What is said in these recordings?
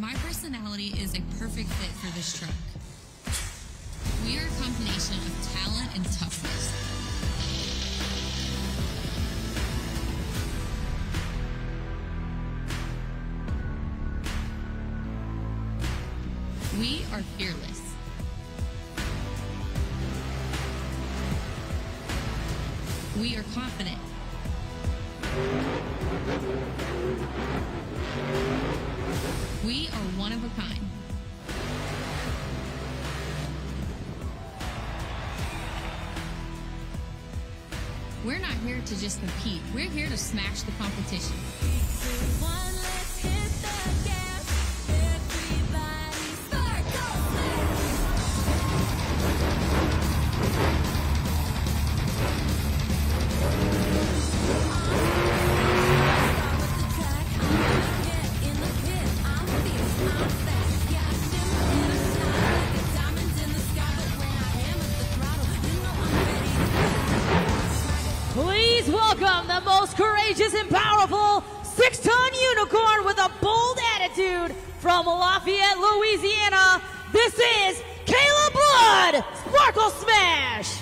My personality is a perfect fit for this truck. We are a combination of talent and toughness. We are fearless. We are confident. We are one of a kind. We're not here to just compete. We're here to smash the competition. Please welcome the most courageous and powerful 6-ton unicorn with a bold attitude from Lafayette, Louisiana. This is Kayla Blood, Sparkle Smash.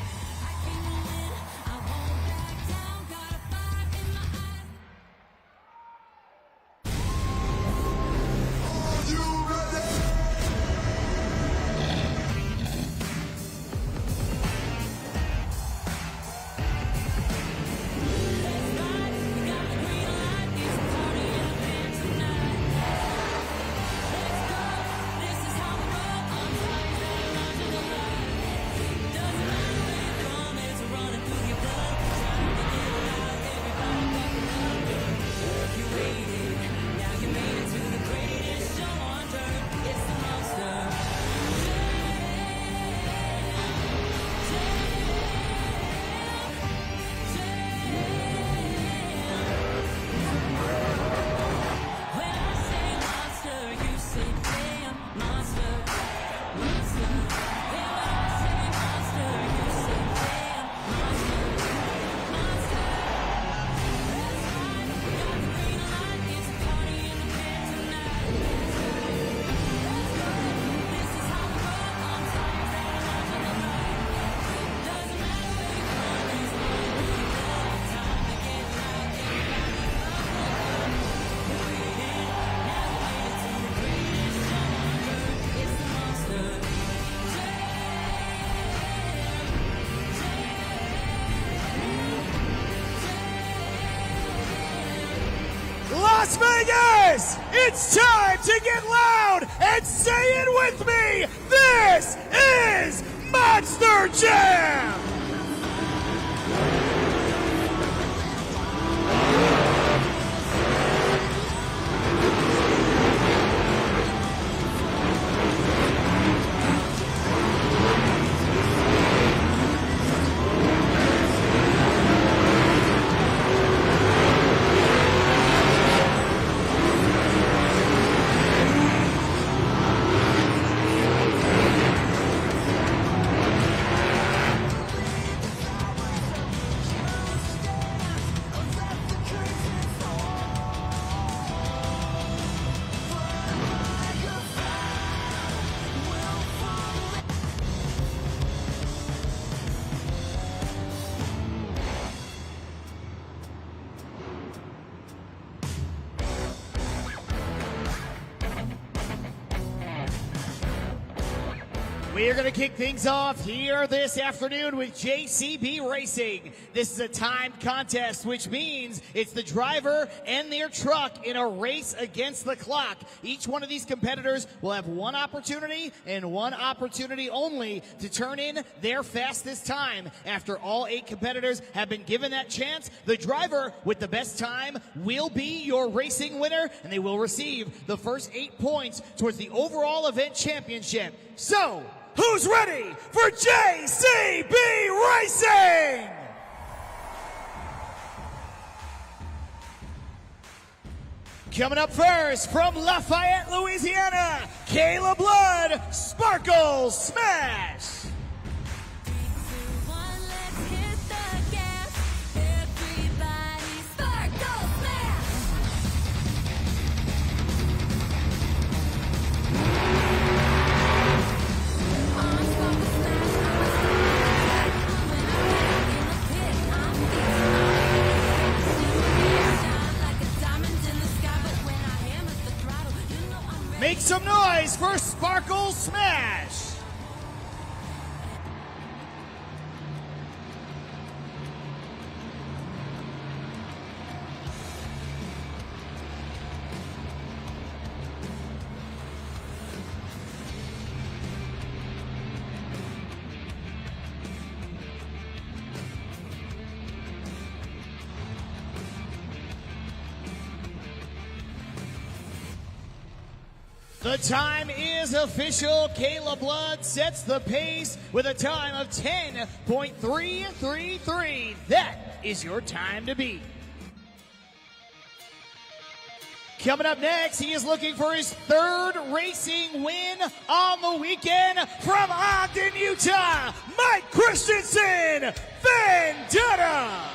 Las Vegas! It's time to get loud and say it with me! This is Monster Jam! We are going to kick things off here this afternoon with JCB Racing. This is a timed contest, which means it's the driver and their truck in a race against the clock. Each one of these competitors will have one opportunity and one opportunity only to turn in their fastest time. After all 8 competitors have been given that chance, the driver with the best time will be your racing winner, and they will receive the first 8 points towards the overall event championship. So, who's ready for JCB Racing? Coming up first from Lafayette, Louisiana, Kayla Blood, Sparkle Smash. smash. The time is official. Kayla Blood sets the pace with a time of 10.333. That is your time to beat. Coming up next, he is looking for his third racing win on the weekend from Ogden, Utah, Mike Christensen, Vendetta.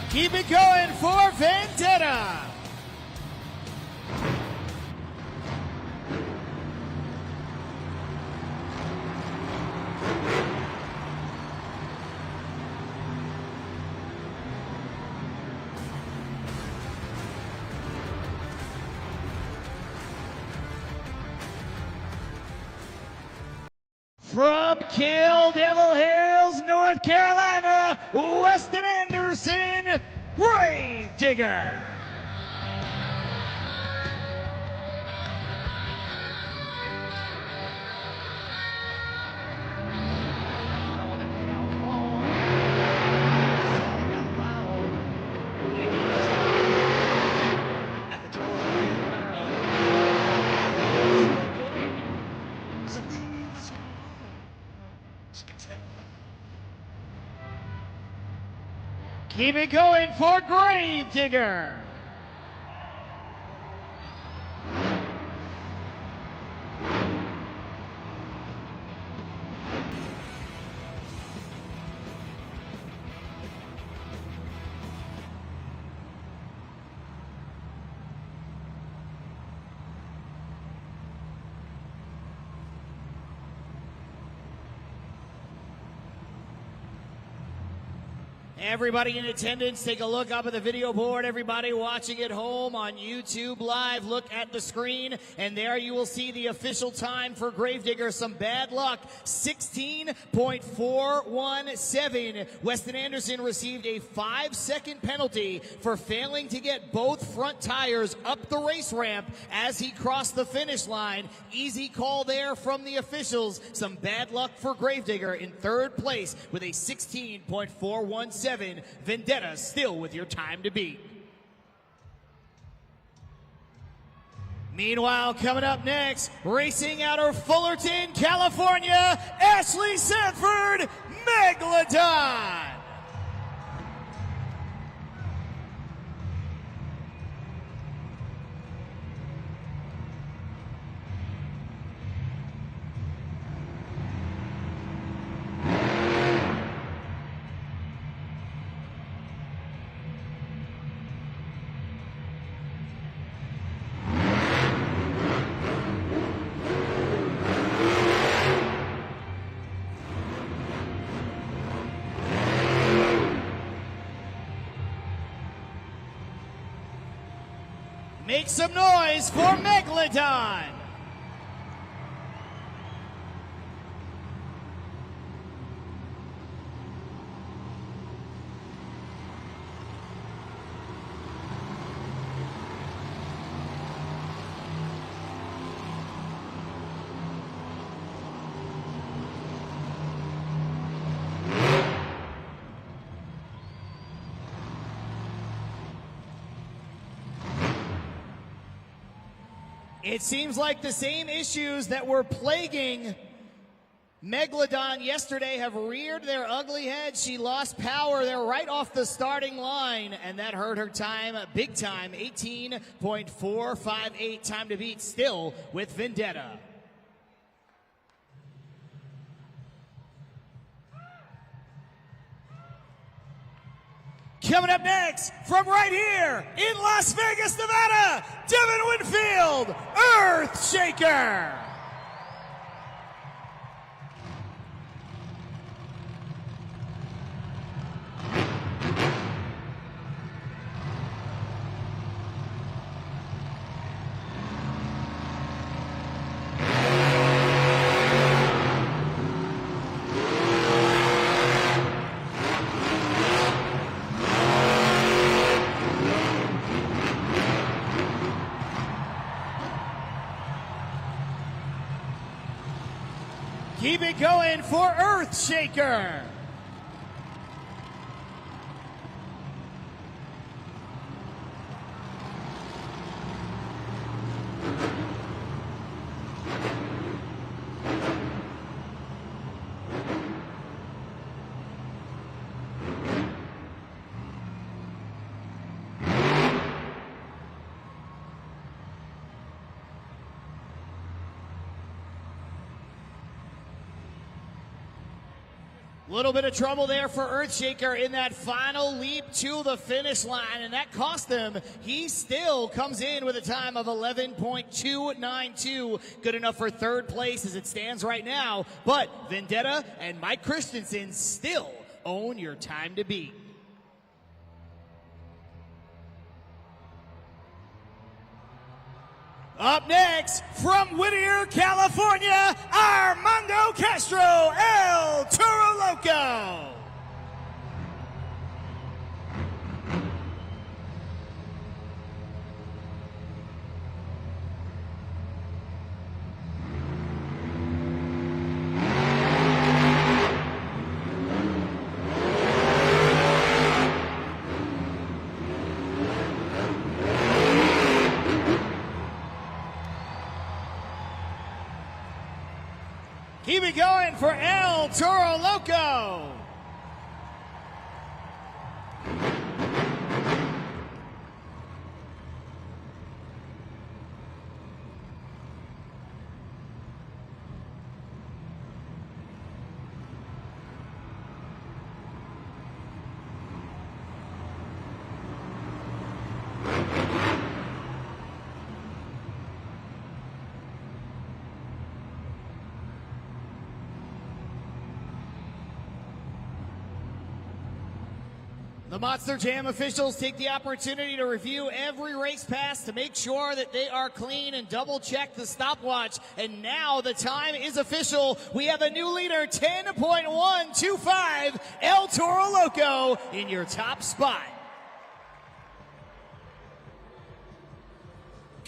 Keep it going for Vendetta. From Kill Devil Hills, North Carolina, Weston Anderson, Grave Digger. Keep it going for Grave Digger. Everybody in attendance, take a look up at the video board. Everybody watching at home on YouTube Live, look at the screen, and there you will see the official time for Gravedigger. Some bad luck, 16.417. Weston Anderson received a 5-second penalty for failing to get both front tires up the race ramp as he crossed the finish line. Easy call there from the officials. Some bad luck for Gravedigger in third place with a 16.417. Vendetta still with your time to beat. Meanwhile, coming up next, racing out of Fullerton, California, Ashley Sanford, Megalodon. Make some noise for Megalodon. It seems like the same issues that were plaguing Megalodon yesterday have reared their ugly head. She lost power there right off the starting line, and that hurt her time big time. 18.458 time to beat still with Vendetta. Coming up next, from right here in Las Vegas, Nevada, Devin Winfield, Earthshaker. Keep it going for Earthshaker. Little bit of trouble there for Earthshaker in that final leap to the finish line, and that cost him. He still comes in with a time of 11.292. Good enough for third place as it stands right now, but Vendetta and Mike Christensen still own your time to beat. Up next, from Whittier, California, Armando Castro, El Toro Loco. Keep it going for El Toro Loco. The Monster Jam officials take the opportunity to review every race pass to make sure that they are clean and double check the stopwatch. And now the time is official. We have a new leader, 10.125, El Toro Loco in your top spot.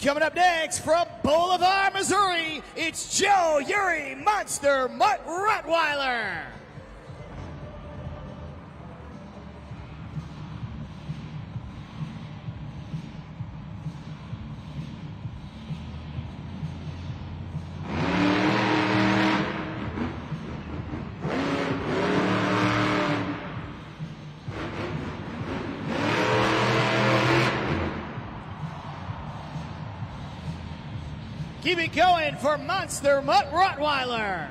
Coming up next from Bolivar, Missouri, it's Joe Yuri Monster Mutt Rottweiler. Keep it going for Monster Mutt Rottweiler.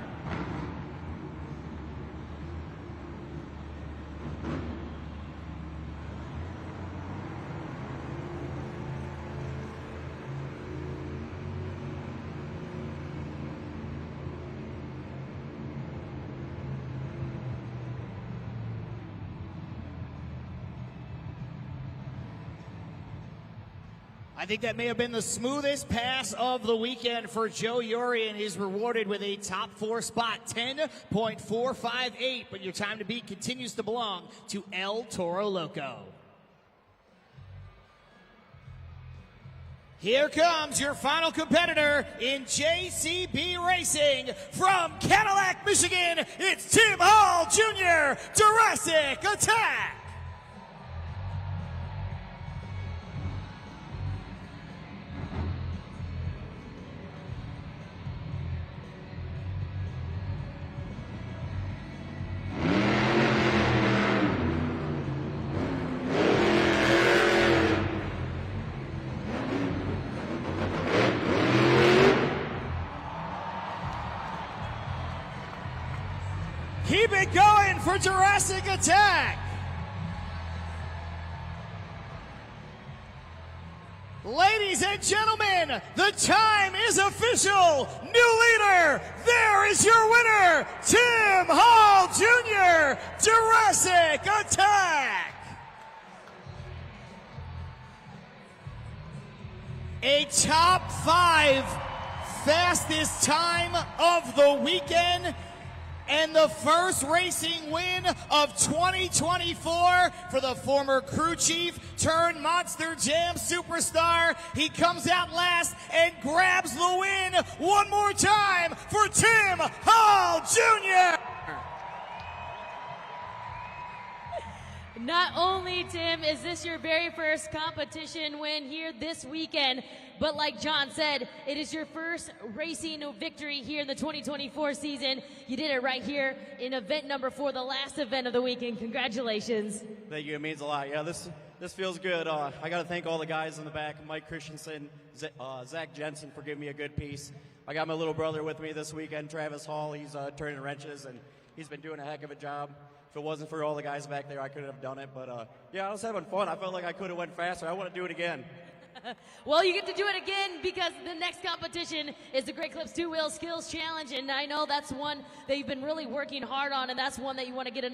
I think that may have been the smoothest pass of the weekend for Joe Yuri, and he's rewarded with a top 4 spot, 10.458. But your time to beat continues to belong to El Toro Loco. Here comes your final competitor in JCB Racing. From Cadillac, Michigan, it's Tim Hall Jr., Jurassic Attack. Keep it going for Jurassic Attack. Ladies and gentlemen, the time is official. New leader, there is your winner, Tim Hall Jr., Jurassic Attack. A top 5 fastest time of the weekend. and the first racing win of 2024 for the former crew chief turned Monster Jam superstar. He comes out last and grabs the win one more time for Tim Hall Jr. Not only, Tim, is this your very first competition win here this weekend, but like John said, it is your first racing victory here in the 2024 season. You did it right here in event number 4, the last event of the weekend. Congratulations. Thank you. It means a lot. Yeah, this feels good. I got to thank all the guys in the back, Mike Christensen, Zach Jensen for giving me a good piece. I got my little brother with me this weekend, Travis Hall. He's turning wrenches, and he's been doing a heck of a job. If it wasn't for all the guys back there, I couldn't have done it. But, yeah, I was having fun. I felt like I could have went faster. I want to do it again. Well, you get to do it again because the next competition is the Great Clips 2-Wheel Skills Challenge, and I know that's one that you've been really working hard on, and that's one that you want to get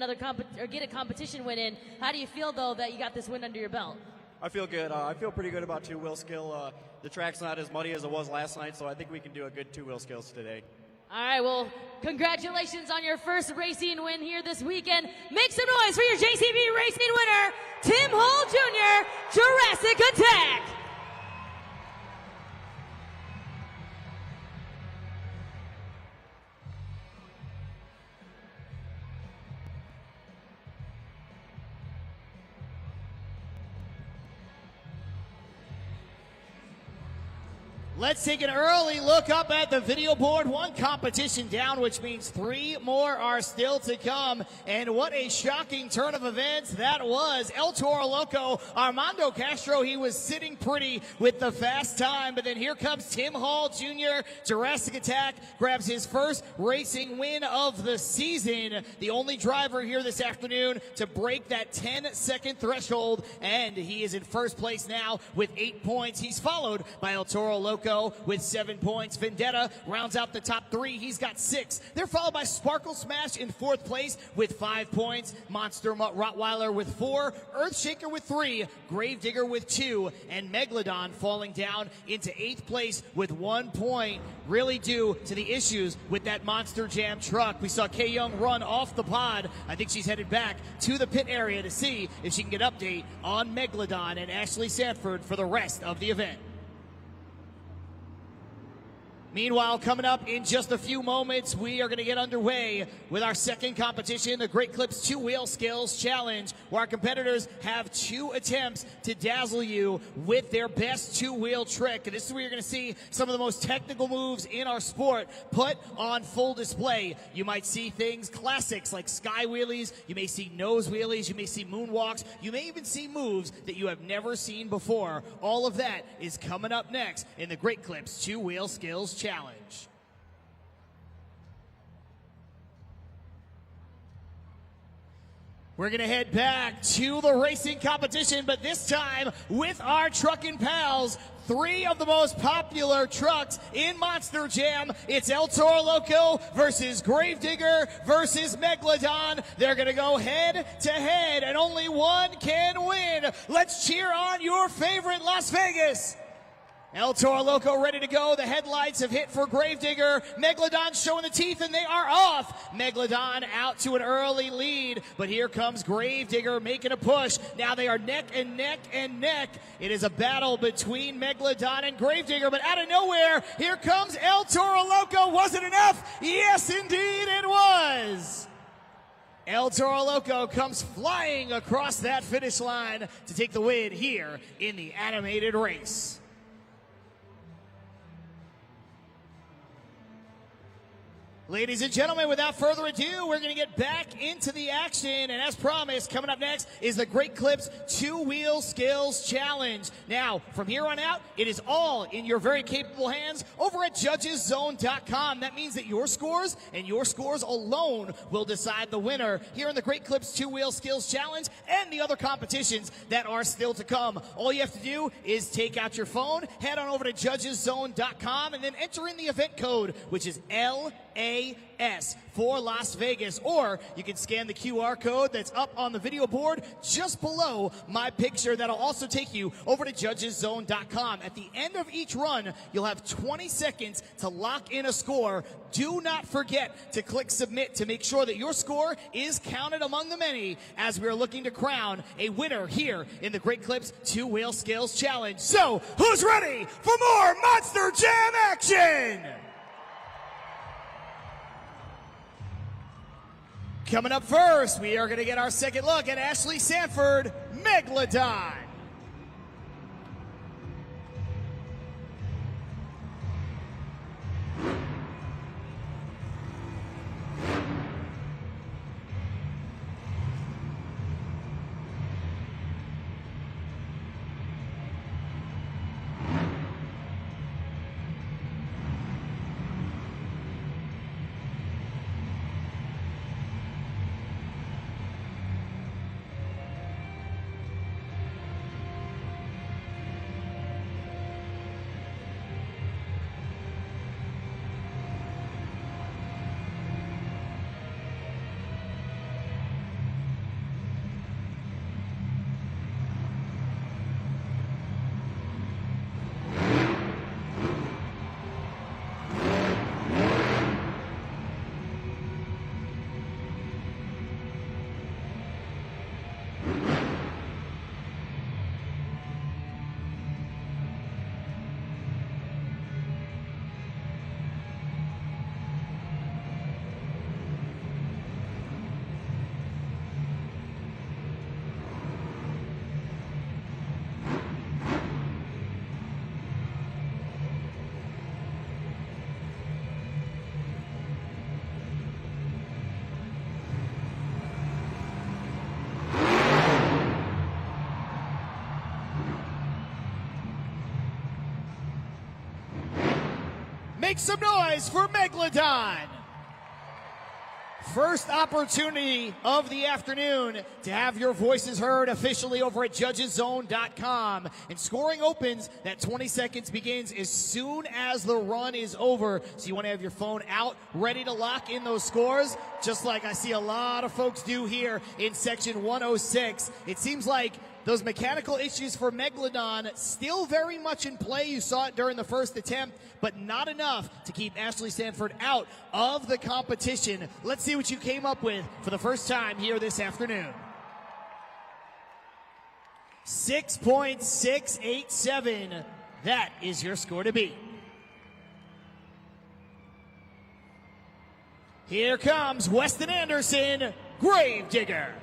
get a competition win in. How do you feel, though, that you got this win under your belt? I feel good. I feel pretty good about 2-wheel skill. The track's not as muddy as it was last night, so I think we can do a good 2-wheel skills today. All right, well, congratulations on your first racing win here this weekend. Make some noise for your JCB Racing winner, Tim Hall Jr., Jurassic Attack. Let's take an early look up at the video board. 1 competition down, which means 3 more are still to come. And what a shocking turn of events that was. El Toro Loco, Armando Castro, he was sitting pretty with the fast time. But then here comes Tim Hall Jr., Jurassic Attack, grabs his first racing win of the season. The only driver here this afternoon to break that 10-second threshold. And he is in first place now with 8 points. He's followed by El Toro Loco with 7 points. Vendetta rounds out the top 3. He's got 6. They're followed by Sparkle Smash in 4th place with 5 points. Monster Rottweiler with 4. Earthshaker with 3. Gravedigger with 2. And Megalodon falling down into 8th place with 1 point, really due to the issues with that Monster Jam truck. We saw Kay Young run off the pod. I think she's headed back to the pit area to see if she can get update on Megalodon and Ashley Sanford for the rest of the event. Meanwhile, coming up in just a few moments, we are going to get underway with our second competition, the Great Clips 2-Wheel Skills Challenge, where our competitors have 2 attempts to dazzle you with their best 2-wheel trick. And this is where you're going to see some of the most technical moves in our sport put on full display. You might see things, classics like sky wheelies, you may see nose wheelies, you may see moonwalks, you may even see moves that you have never seen before. All of that is coming up next in the Great Clips 2-Wheel Skills Challenge. We're going to head back to the racing competition, but this time with our truckin' pals. 3 of the most popular trucks in Monster Jam. It's El Toro Loco versus Gravedigger versus Megalodon. They're going to go head to head, and only one can win. Let's cheer on your favorite Las Vegas. El Toro Loco ready to go. The headlights have hit for Gravedigger. Megalodon showing the teeth, and they are off. Megalodon out to an early lead, but here comes Gravedigger making a push. Now they are neck and neck and neck. It is a battle between Megalodon and Gravedigger, but out of nowhere, here comes El Toro Loco. Was it enough? Yes, indeed it was. El Toro Loco comes flying across that finish line to take the win here in the animated race. Ladies and gentlemen, without further ado, we're going to get back into the action. And as promised, coming up next is the Great Clips 2-Wheel Skills Challenge. Now, from here on out, it is all in your very capable hands over at judgeszone.com. That means that your scores and your scores alone will decide the winner here in the Great Clips 2-Wheel Skills Challenge and the other competitions that are still to come. All you have to do is take out your phone, head on over to judgeszone.com, and then enter in the event code, which is LTV. for Las Vegas, or you can scan the QR code that's up on the video board just below my picture. That'll also take you over to judgeszone.com. At the end of each run, you'll have 20 seconds to lock in a score. Do not forget to click submit to make sure that your score is counted among the many as we are looking to crown a winner here in the Great Clips 2 Wheel Scales Challenge. So, who's ready for more Monster Jam action? Coming up first, we are going to get our second look at Ashley Sanford, Megalodon. Make some noise for Megalodon. First opportunity of the afternoon to have your voices heard officially over at judgeszone.com. And scoring opens, that 20 seconds begins as soon as the run is over. So you want to have your phone out, ready to lock in those scores, just like I see a lot of folks do here in section 106. It seems like those mechanical issues for Megalodon still very much in play. You saw it during the first attempt, but not enough to keep Ashley Sanford out of the competition. Let's see what you came up with for the first time here this afternoon. 6.687. That is your score to beat. Here comes Weston Anderson, Gravedigger.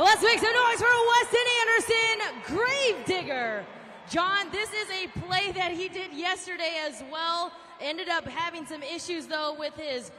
Let's make some noise for Weston Anderson, Gravedigger. John, this is a play that he did yesterday as well. Ended up having some issues though with his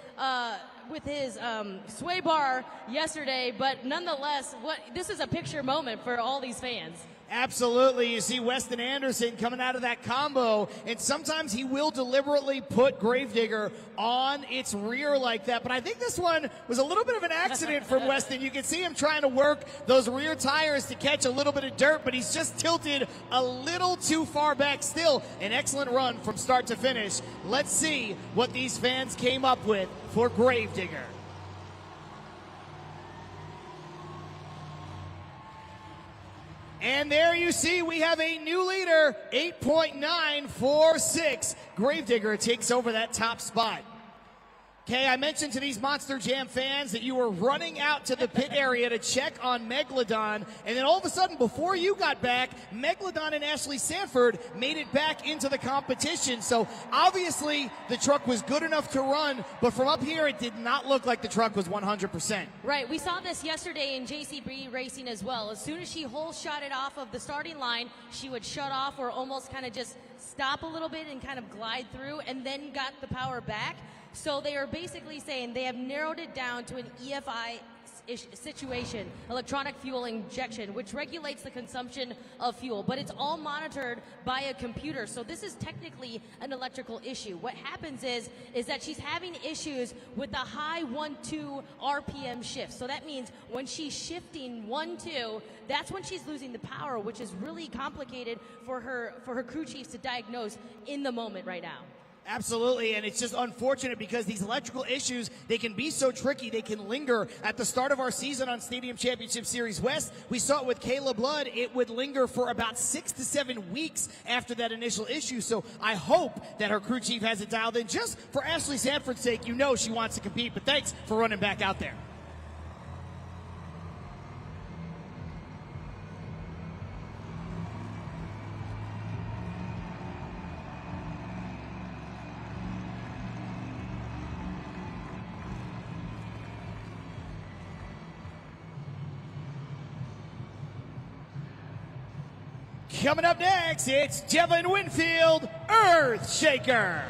sway bar yesterday, but nonetheless, this is a picture moment for all these fans. Absolutely. You see Weston Anderson coming out of that combo, and sometimes he will deliberately put Gravedigger on its rear like that. But I think this one was a little bit of an accident from Weston. You can see him trying to work those rear tires to catch a little bit of dirt, but he's just tilted a little too far back. Still, an excellent run from start to finish. Let's see what these fans came up with for Gravedigger. And there you see we have a new leader, 8.946. Gravedigger takes over that top spot. Okay, I mentioned to these Monster Jam fans that you were running out to the pit area to check on Megalodon, and then all of a sudden, before you got back, Megalodon and Ashley Sanford made it back into the competition. So obviously the truck was good enough to run, but from up here it did not look like the truck was 100%. Right, we saw this yesterday in JCB racing as well. As soon as she hole shot it off of the starting line, she would shut off or almost kind of just stop a little bit and kind of glide through and then got the power back. So they are basically saying they have narrowed it down to an EFI situation, electronic fuel injection, which regulates the consumption of fuel, but it's all monitored by a computer. So this is technically an electrical issue. What happens is that she's having issues with the high 1-2 RPM shift. So that means when she's shifting 1-2, that's when she's losing the power, which is really complicated for her crew chiefs to diagnose in the moment right now. Absolutely, and it's just unfortunate because these electrical issues, they can be so tricky, they can linger. At the start of our season on Stadium Championship Series West, we saw it with Kayla Blood. It would linger for about 6 to 7 weeks after that initial issue, so I hope that her crew chief has it dialed in. Just for Ashley Sanford's sake, you know she wants to compete, but thanks for running back out there. Coming up next, it's Devin Winfield, Earthshaker.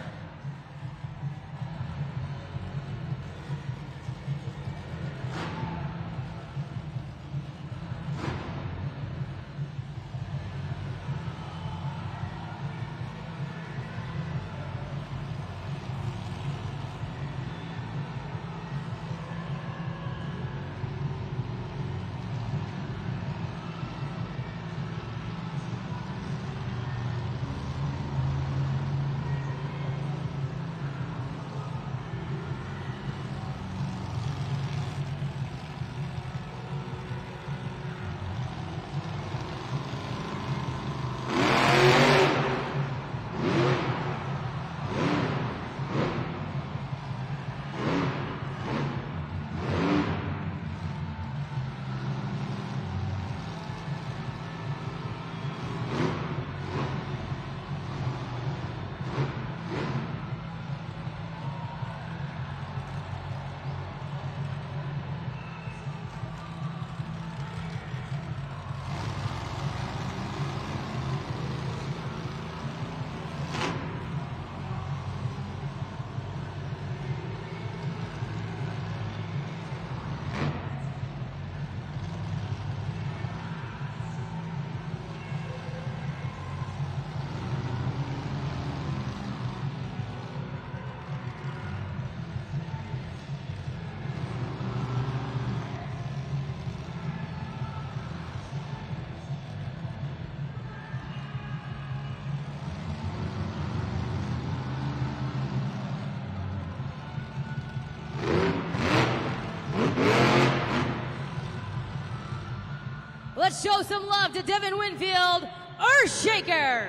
Let's show some love to Devin Winfield, Earthshaker.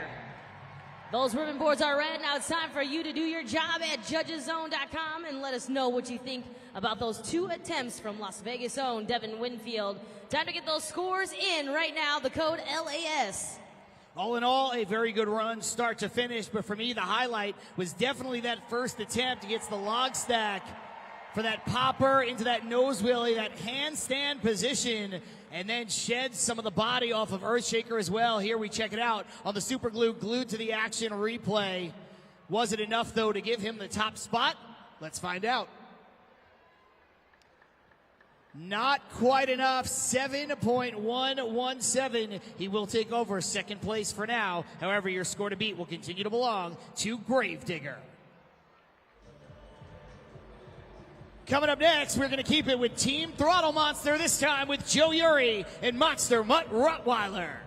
Those ribbon boards are red. Now it's time for you to do your job at judgeszone.com and let us know what you think about those 2 attempts from Las Vegas' own Devin Winfield. Time to get those scores in right now. The code LAS. All in all, a very good run, start to finish. But for me, the highlight was definitely that first attempt against the log stack for that popper into that nose wheelie, that handstand position, and then sheds some of the body off of Earthshaker as well. Here we check it out on the super glue, glued to the action replay. Was it enough, though, to give him the top spot? Let's find out. Not quite enough, 7.117. He will take over second place for now. However, your score to beat will continue to belong to Gravedigger. Coming up next, we're going to keep it with Team Throttle Monster, this time with Joe Uri and Monster Mutt Rottweiler.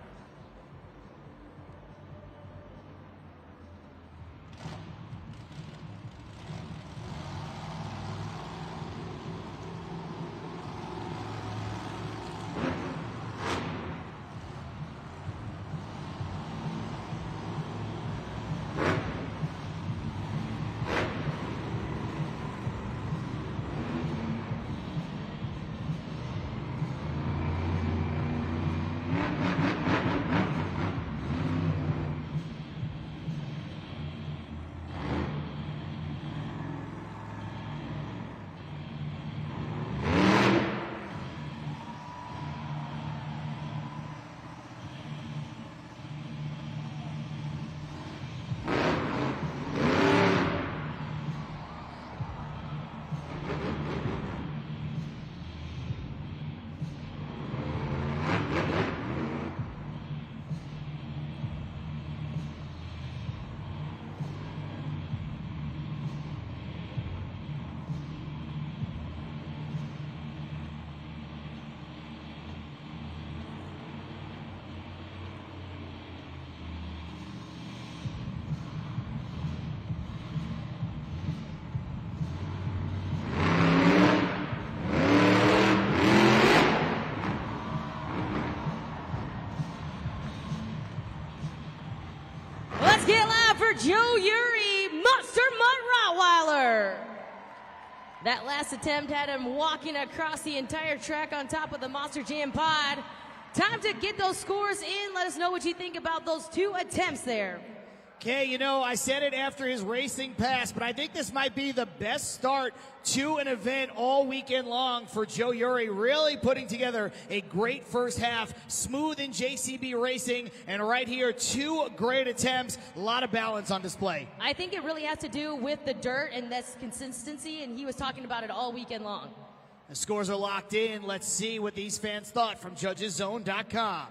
Joe Uri, Monster Mutt Rottweiler. That last attempt had him walking across the entire track on top of the Monster Jam pod. Time to get those scores in. Let us know what you think about those two attempts there. Okay, you know, I said it after his racing pass, but I think this might be the best start to an event all weekend long for Joe Uri, really putting together a great first half, smooth in JCB racing, and right here, two great attempts, a lot of balance on display. I think it really has to do with the dirt and that's consistency, and he was talking about it all weekend long. The scores are locked in. Let's see what these fans thought from JudgesZone.com.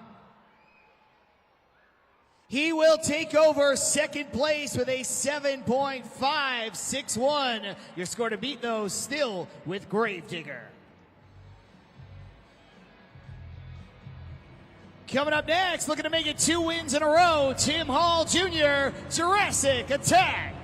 He will take over second place with a 7.561. Your score to beat, though, still with Gravedigger. Coming up next, looking to make it 2 wins in a row, Tim Hall Jr., Jurassic Attack.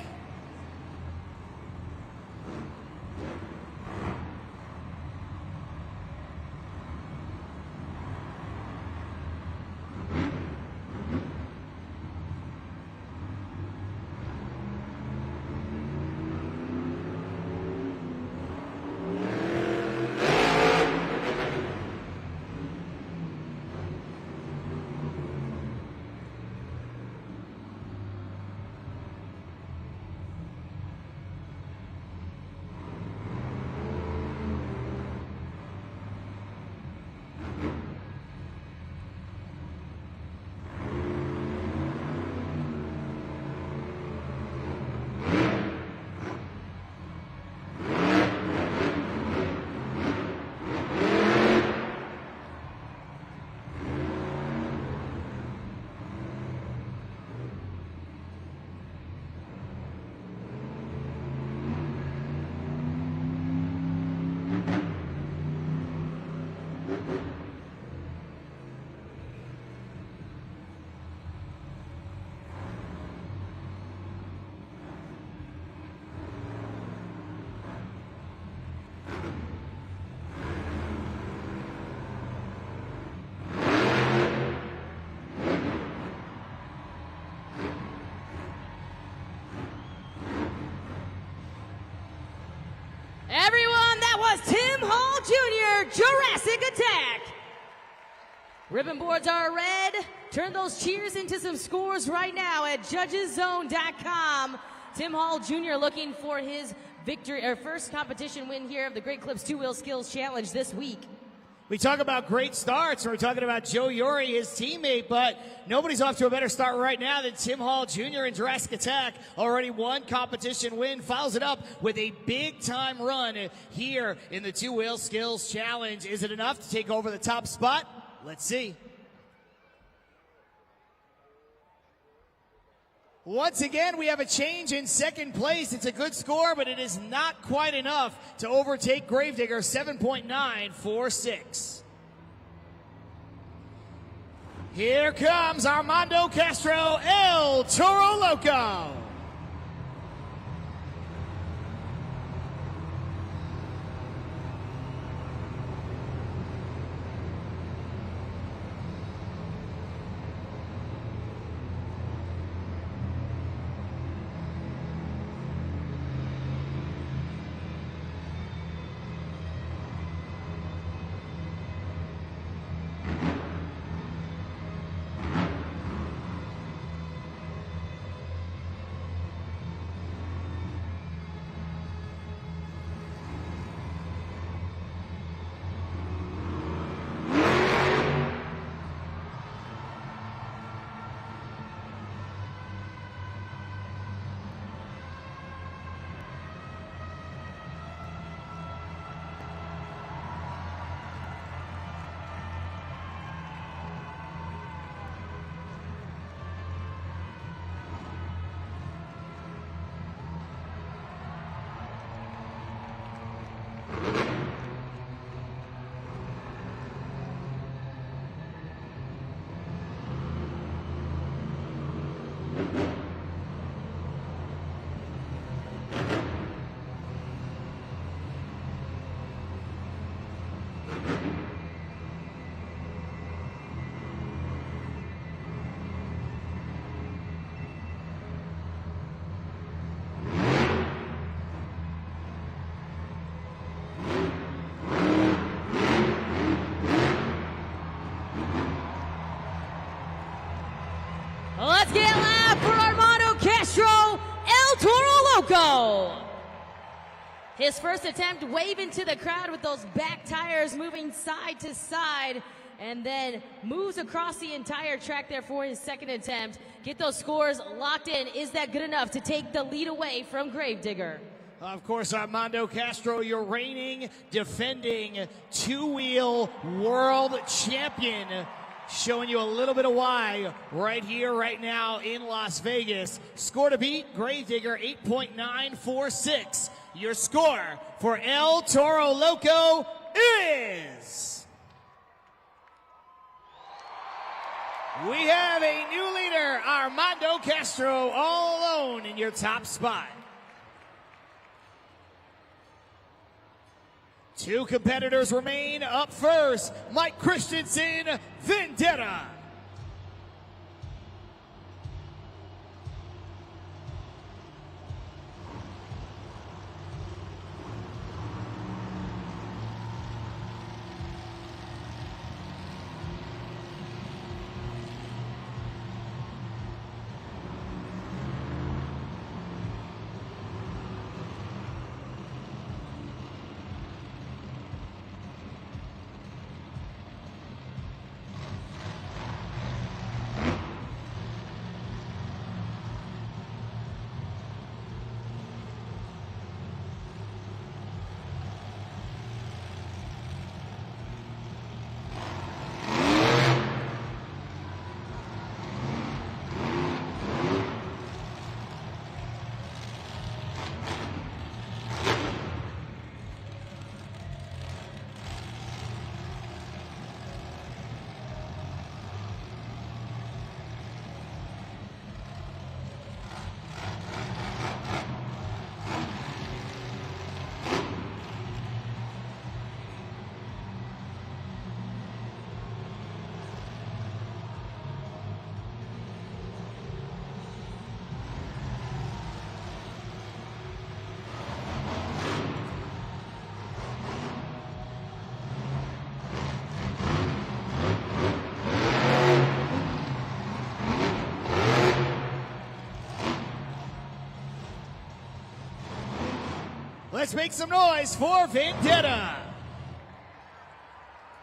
Everyone, that was Tim Hall Jr., Jurassic Attack. Ribbon boards are red. Turn those cheers into some scores right now at JudgesZone.com. Tim Hall Jr. looking for his victory, or first competition win here of the Great Clips Two-Wheel Skills Challenge this week. We talk about great starts. We're talking about Joe Yuri, his teammate, but nobody's off to a better start right now than Tim Hall Jr. in Jurassic Attack. Already one competition win, follows it up with a big-time run here in the Two-Wheel Skills Challenge. Is it enough to take over the top spot? Let's see. Once again, we have a change in second place. It's a good score, but it is not quite enough to overtake Gravedigger, 7.946. Here comes Armando Castro, El Toro Loco. Let's get loud for Armando Castro, El Toro Loco. His first attempt waving to the crowd with those back tires moving side to side, and then moves across the entire track there for his second attempt. Get those scores locked in. Is that good enough to take the lead away from Gravedigger? Of course, Armando Castro, your reigning, defending two-wheel world champion, showing you a little bit of why right here, right now in Las Vegas. Score to beat, Gravedigger, 8.946. Your score for El Toro Loco is... We have a new leader, Armando Castro, all alone in your top spot. Two competitors remain. Up first, Mike Christensen, Vendetta. Let's make some noise for Vendetta.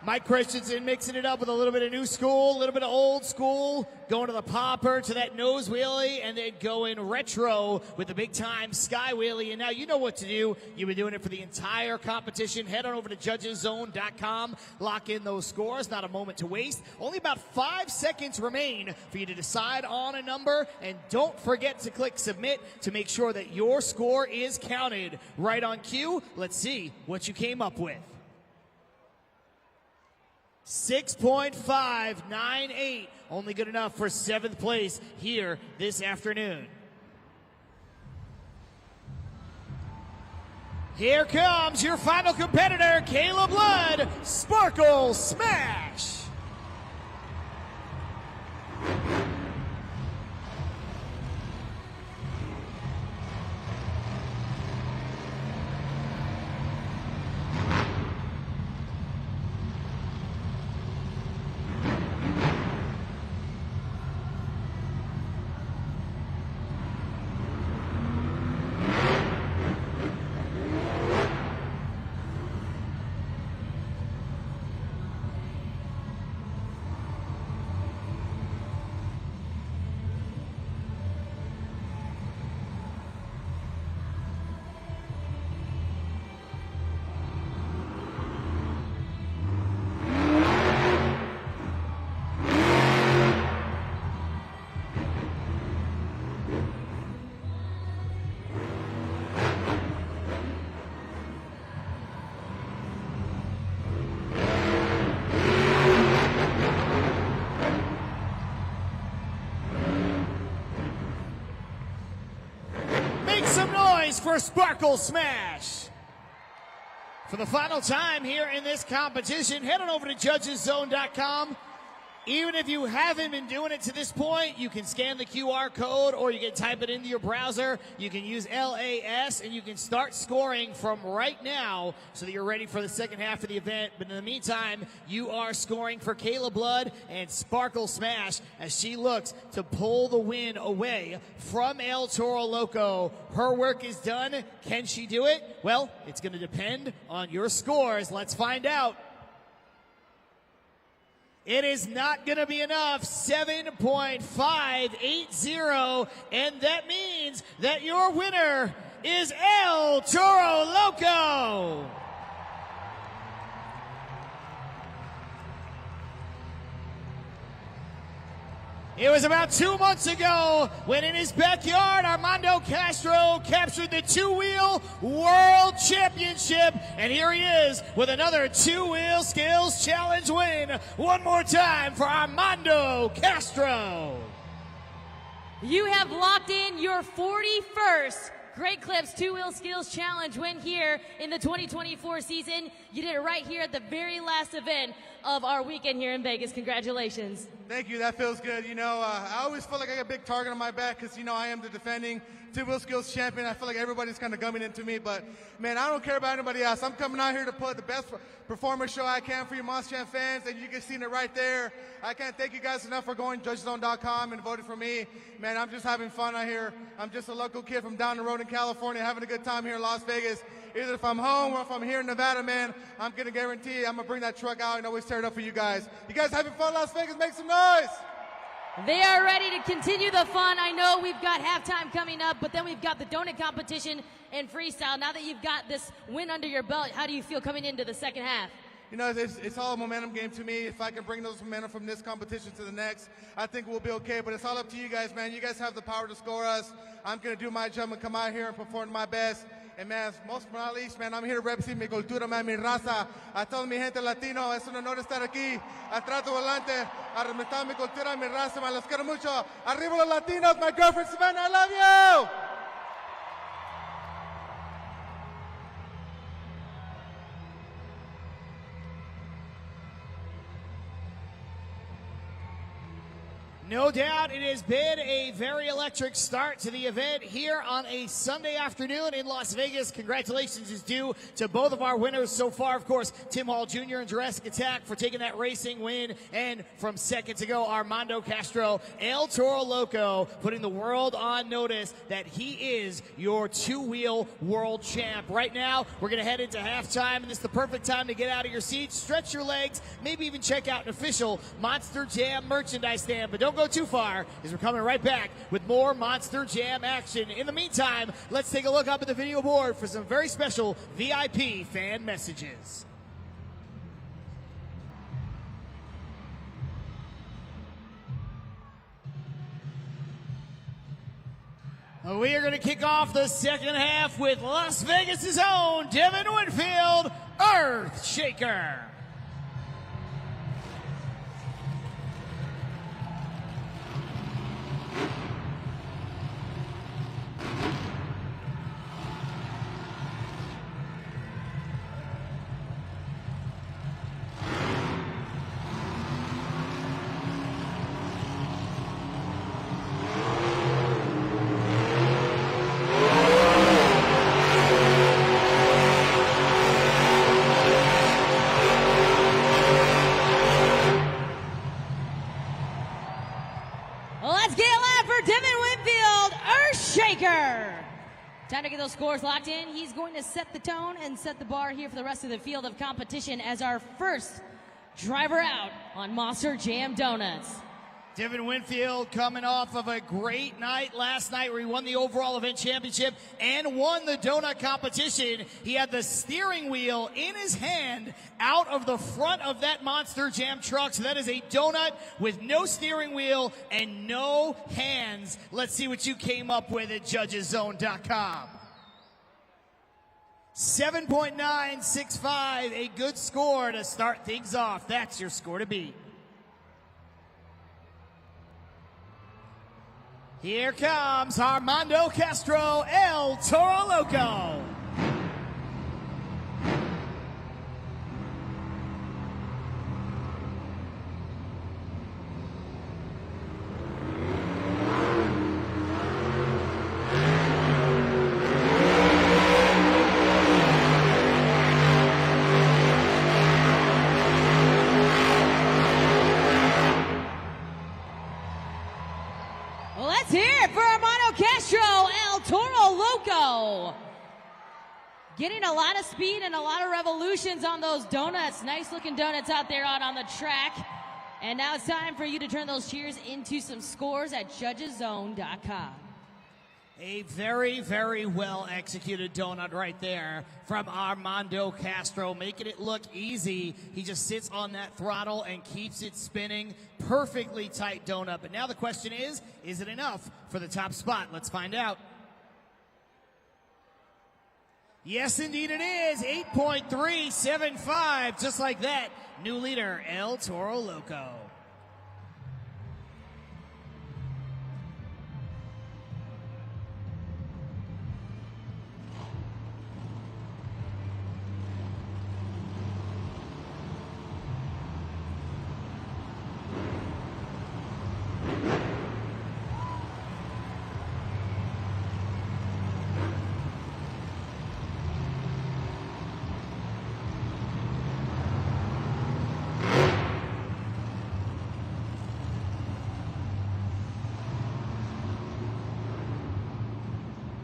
Mike Christensen mixing it up with a little bit of new school, a little bit of old school, going to the popper, to that nose wheelie, and then going retro with the big time sky wheelie. And now you know what to do. You've been doing it for the entire competition. Head on over to judgeszone.com. Lock in those scores. Not a moment to waste. Only about 5 seconds remain for you to decide on a number. And don't forget to click submit to make sure that your score is counted. Right on cue. Let's see what you came up with. 6.598, only good enough for 7th place here this afternoon. Here comes your final competitor, Kayla Blood, Sparkle Smash. For Sparkle Smash. For the final time here in this competition, head on over to judgeszone.com. Even if you haven't been doing it to this point, you can scan the QR code or you can type it into your browser. You can use LAS and you can start scoring from right now so that you're ready for the second half of the event. But in the meantime, you are scoring for Kayla Blood and Sparkle Smash as she looks to pull the win away from El Toro Loco. Her work is done. Can she do it? Well, it's going to depend on your scores. Let's find out. It is not going to be enough, 7.580, and that means that your winner is El Toro Loco. It was about 2 months ago when in his backyard, Armando Castro captured the two-wheel world championship. And here he is with another two-wheel skills challenge win. One more time for Armando Castro. You have locked in your 41st Great Clips Two-Wheel Skills Challenge win here in the 2024 season. You did it right here at the very last event of our weekend here in Vegas. Congratulations. Thank you. That feels good. You know, I always feel like I got a big target on my back because, you know, I am the defending Two-Wheel Skills champion. I feel like everybody's kind of gumming into me, but, man, I don't care about anybody else. I'm coming out here to put the best performance show I can for you Monster Jam fans, and you can see it right there. I can't thank you guys enough for going to judgeszone.com and voting for me. Man, I'm just having fun out here. I'm just a local kid from down the road in California having a good time here in Las Vegas. Either if I'm home or if I'm here in Nevada, man, I'm going to guarantee I'm going to bring that truck out and always tear it up for you guys. You guys having fun in Las Vegas? Make some noise! They are ready to continue the fun. I know we've got halftime coming up, but then we've got the donut competition and freestyle. Now that you've got this win under your belt, how do you feel coming into the second half? You know, it's all a momentum game to me. If I can bring those momentum from this competition to the next, I think we'll be okay. But it's all up to you guys, man. You guys have the power to score us. I'm going to do my job and come out here and perform my best. And, man, most but not least, man, I'm here to represent mi cultura, man, mi raza. A toda mi gente latino, es un honor estar aquí. Atrás adelante, a representar mi cultura, mi raza, man. Los quiero mucho. Arriba los latinos, my girlfriend Savannah, I love you! No doubt it has been a very electric start to the event here on a Sunday afternoon in Las Vegas. Congratulations is due to both of our winners so far. Of course, Tim Hall Jr. and Jurassic Attack for taking that racing win. And from seconds ago, Armando Castro, El Toro Loco, putting the world on notice that he is your two-wheel world champ. Right now, we're going to head into halftime, and this is the perfect time to get out of your seats, stretch your legs, maybe even check out an official Monster Jam merchandise stand. But don't go too far, as we're coming right back with more Monster Jam action. In the meantime, let's take a look up at the video board for some very special VIP fan messages. We are going to kick off the second half with Las Vegas' own Devin Winfield, Earth Shaker. Time to get those scores locked in. He's going to set the tone and set the bar here for the rest of the field of competition as our first driver out on Monster Jam Donuts. Devin Winfield coming off of a great night last night where he won the overall event championship and won the donut competition. He had the steering wheel in his hand out of the front of that Monster Jam truck. So that is a donut with no steering wheel and no hands. Let's see what you came up with at judgeszone.com. 7.965, a good score to start things off. That's your score to beat. Here comes Armando Castro, El Toro Loco. Let's hear it for Armando Castro, El Toro Loco. Getting a lot of speed and a lot of revolutions on those donuts. Nice looking donuts out there on the track. And now it's time for you to turn those cheers into some scores at judgeszone.com. A very, very well executed donut right there from Armando Castro, making it look easy. He just sits on that throttle and keeps it spinning. Perfectly tight donut. But now the question is it enough for the top spot? Let's find out. Yes, indeed it is. 8.375, just like that. New leader, El Toro Loco.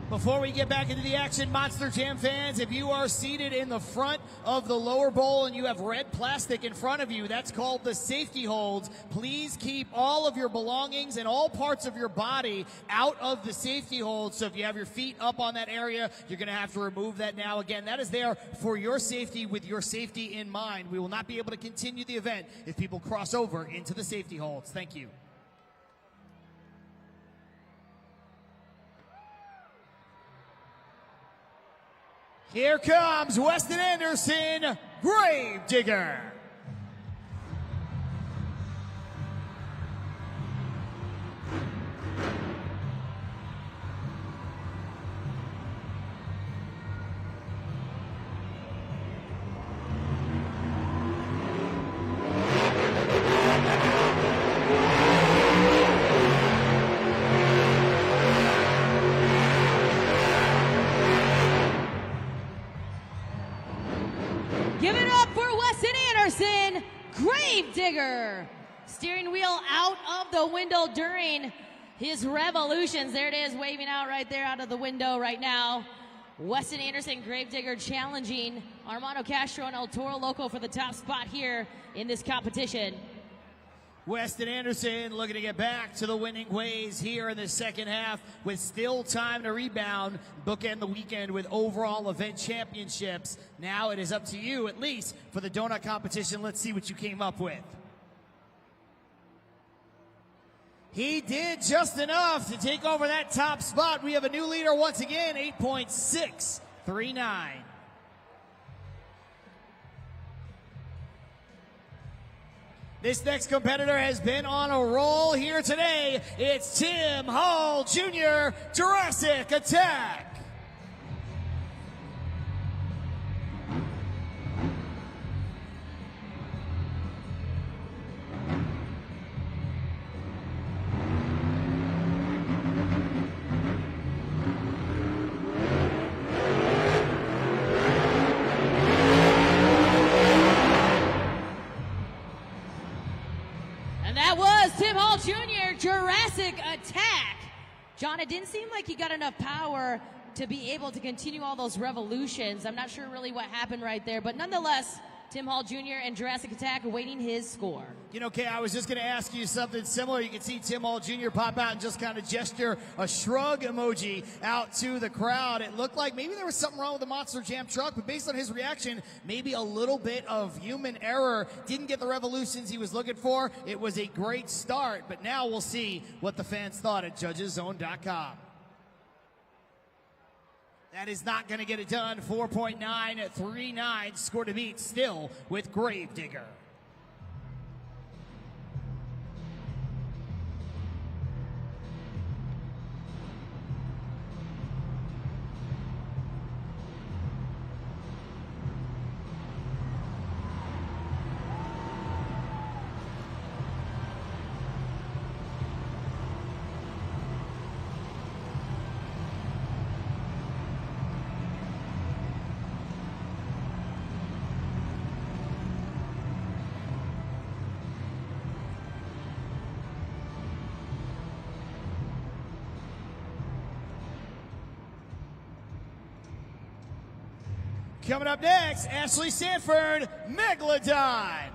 Before we get back into the action, Monster Jam fans, if you are seated in the front of the lower bowl and you have red plastic in front of you, that's called the safety holds. Please keep all of your belongings and all parts of your body out of the safety holds. So if you have your feet up on that area, you're going to have to remove that now. Again, that is there for your safety, with your safety in mind. We will not be able to continue the event if people cross over into the safety holds. Thank you. Here comes Weston Anderson, Gravedigger. Anderson, Gravedigger. Steering wheel out of the window during his revolutions. There it is, waving out right there out of the window right now. Weston Anderson, Gravedigger, challenging Armando Castro and El Toro Loco for the top spot here in this competition. Weston Anderson looking to get back to the winning ways here in the second half with still time to rebound, bookend the weekend with overall event championships. Now it is up to you, at least for the donut competition. Let's see what you came up with. He did just enough to take over that top spot. We have a new leader once again, 8.639. This next competitor has been on a roll here today. It's Tim Hall Jr., Jurassic Attack. Jr. Jurassic Attack. John, it didn't seem like he got enough power to be able to continue all those revolutions. I'm not sure really what happened right there, but nonetheless, Tim Hall Jr. and Jurassic Attack awaiting his score. You know, Kay, I was just going to ask you something similar. You can see Tim Hall Jr. pop out and just kind of gesture a shrug emoji out to the crowd. It looked like maybe there was something wrong with the Monster Jam truck, but based on his reaction, maybe a little bit of human error. Didn't get the revolutions he was looking for. It was a great start, but now we'll see what the fans thought at judgeszone.com. That is not going to get it done. 4.939 score to beat still with Gravedigger. Coming up next, Ashley Sanford, Megalodon.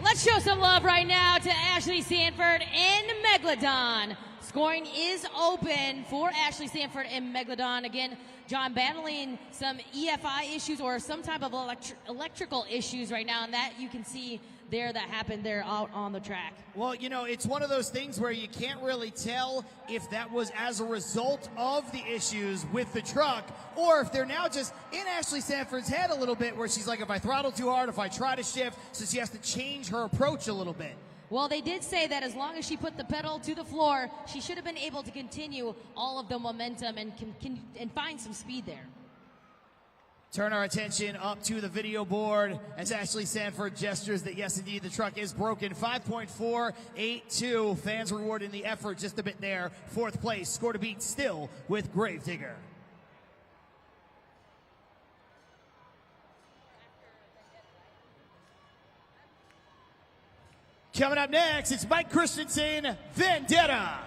Let's show some love right now to Ashley Sanford and Megalodon. Scoring is open for Ashley Sanford and Megalodon. Again, John battling some EFI issues or some type of electrical issues right now, and that you can see there that happened there out on the track. Well, you know, it's one of those things where you can't really tell if that was as a result of the issues with the truck or if they're now just in Ashley Sanford's head a little bit where she's like, if I throttle too hard, if I try to shift, so she has to change her approach a little bit. Well, they did say that as long as she put the pedal to the floor, she should have been able to continue all of the momentum and find some speed there. Turn our attention up to the video board as Ashley Sanford gestures that, yes, indeed, the truck is broken. 5.482. Fans rewarding the effort just a bit there. Fourth place, score to beat still with Gravedigger. Coming up next, it's Mike Christensen, Vendetta.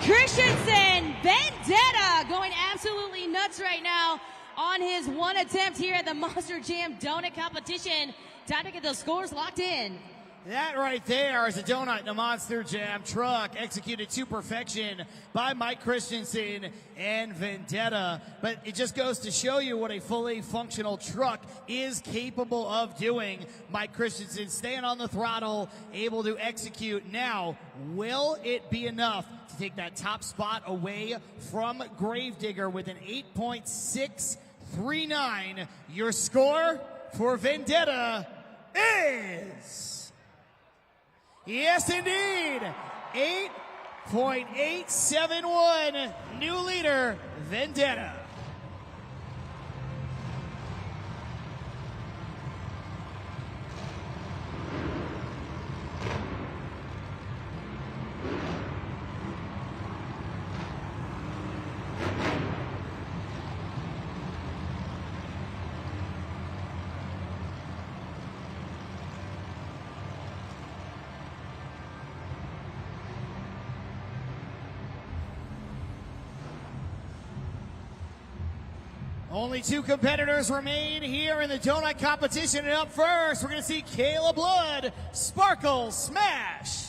Christensen, Vendetta, going absolutely nuts right now on his one attempt here at the Monster Jam Donut Competition. Time to get those scores locked in. That right there is a donut in a Monster Jam truck executed to perfection by Mike Christensen and Vendetta. But it just goes to show you what a fully functional truck is capable of doing. Mike Christensen staying on the throttle, able to execute. Now, will it be enough to take that top spot away from Gravedigger with an 8.639? Your score for Vendetta is... yes, indeed. 8.871. New leader, Vendetta. Only two competitors remain here in the donut competition, and up first, we're going to see Kayla Blood, Sparkle Smash.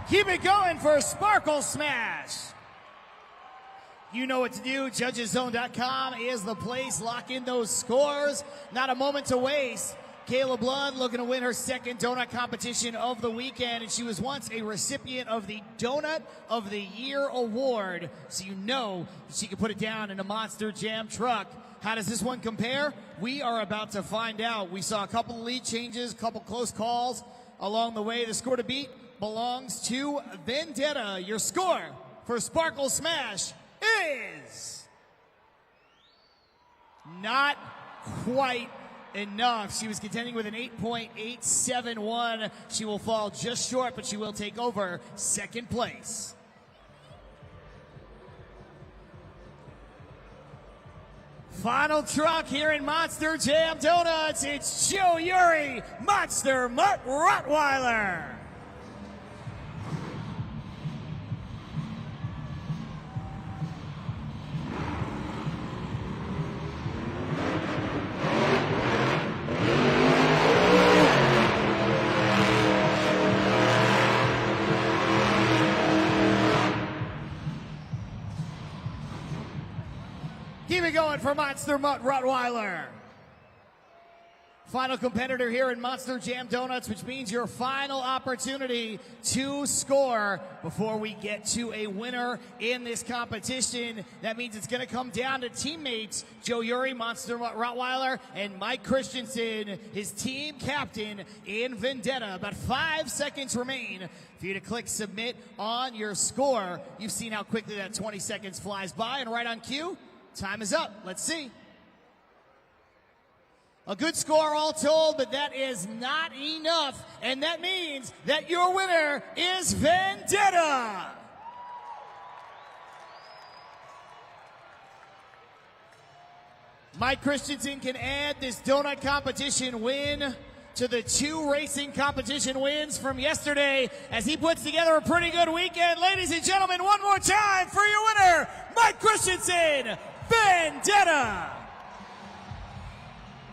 Keep it going for Sparkle Smash. You know what to do. JudgesZone.com is the place. Lock in those scores. Not a moment to waste. Kayla Blood looking to win her second donut competition of the weekend, and she was once a recipient of the Donut of the Year award, so you know she can put it down in a Monster Jam truck. How does this one compare? We are about to find out. We saw a couple of lead changes, a couple close calls along the way. The score to beat belongs to Vendetta. Your score for Sparkle Smash is not quite enough. She was contending with an 8.871. She will fall just short, but she will take over second place. Final truck here in Monster Jam Donuts. It's Joe Uri, Monster Mutt Rottweiler. Keep it going for Monster Mutt Rottweiler. Final competitor here in Monster Jam Donuts, which means your final opportunity to score before we get to a winner in this competition. That means it's going to come down to teammates Joe Uri, Monster Mutt Rottweiler, and Mike Christensen, his team captain in Vendetta. About 5 seconds remain for you to click submit on your score. You've seen how quickly that 20 seconds flies by, and right on cue, time is up. Let's see. A good score all told, but that is not enough. And that means that your winner is Vendetta. Mike Christensen can add this donut competition win to the 2 racing competition wins from yesterday as he puts together a pretty good weekend. Ladies and gentlemen, one more time for your winner, Mike Christensen, Vendetta.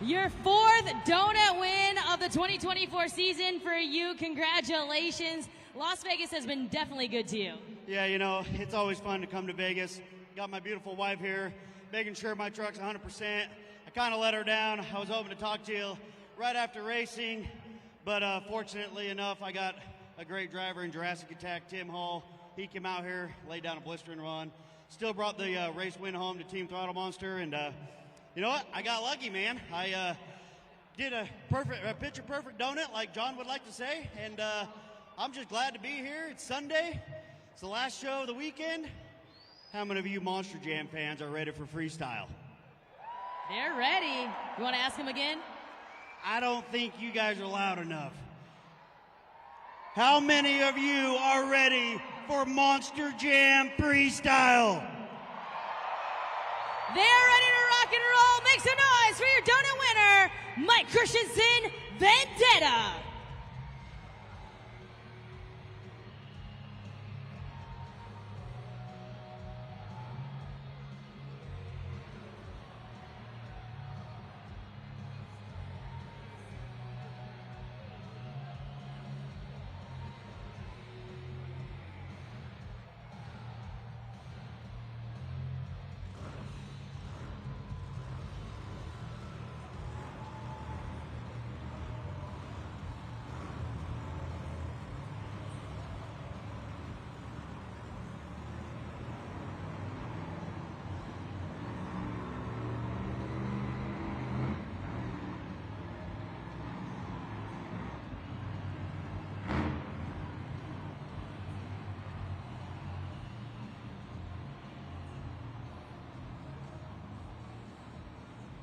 Your 4th donut win of the 2024 season for you. Congratulations. Las Vegas has been definitely good to you. Yeah, you know, it's always fun to come to Vegas. Got my beautiful wife here, making sure my truck's 100%. I kind of let her down. I was hoping to talk to you right after racing, but fortunately enough, I got a great driver in Jurassic Attack, Tim Hall. He came out here, laid down a blistering run. Still brought the race win home to Team Throttle Monster, and you know what? I got lucky, man. I did a picture-perfect donut, like John would like to say, and I'm just glad to be here. It's Sunday. It's the last show of the weekend. How many of you Monster Jam fans are ready for freestyle? They're ready. You want to ask him again? I don't think you guys are loud enough. How many of you are ready for Monster Jam Freestyle. They're ready to rock and roll. Make some noise for your donut winner, Mike Christensen, Vendetta.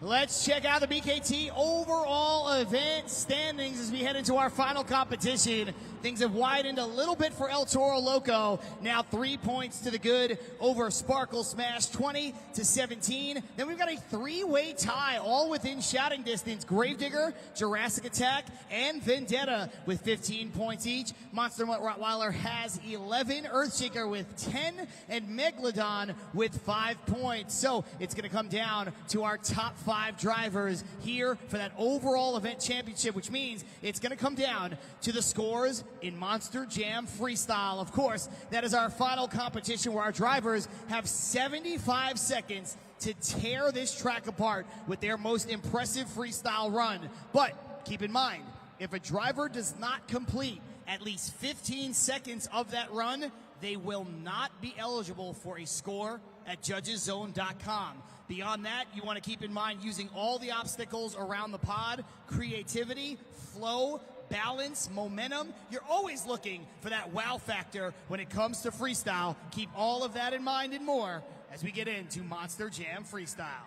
Let's check out the BKT overall event standings as we head into our final competition. Things have widened a little bit for El Toro Loco. Now 3 points to the good over Sparkle Smash, 20-17. Then we've got a three-way tie, all within shouting distance. Gravedigger, Jurassic Attack, and Vendetta with 15 points each. Monster Rottweiler has 11, Earthshaker with 10, and Megalodon with 5 points. So it's going to come down to our top 5 drivers here for that overall event championship, which means it's going to come down to the scores in Monster Jam Freestyle. Of course, that is our final competition where our drivers have 75 seconds to tear this track apart with their most impressive freestyle run. But keep in mind, if a driver does not complete at least 15 seconds of that run, they will not be eligible for a score at judgeszone.com. Beyond that, you want to keep in mind using all the obstacles around the pod, creativity, flow, balance, momentum. You're always looking for that wow factor when it comes to freestyle. Keep all of that in mind and more as we get into Monster Jam Freestyle.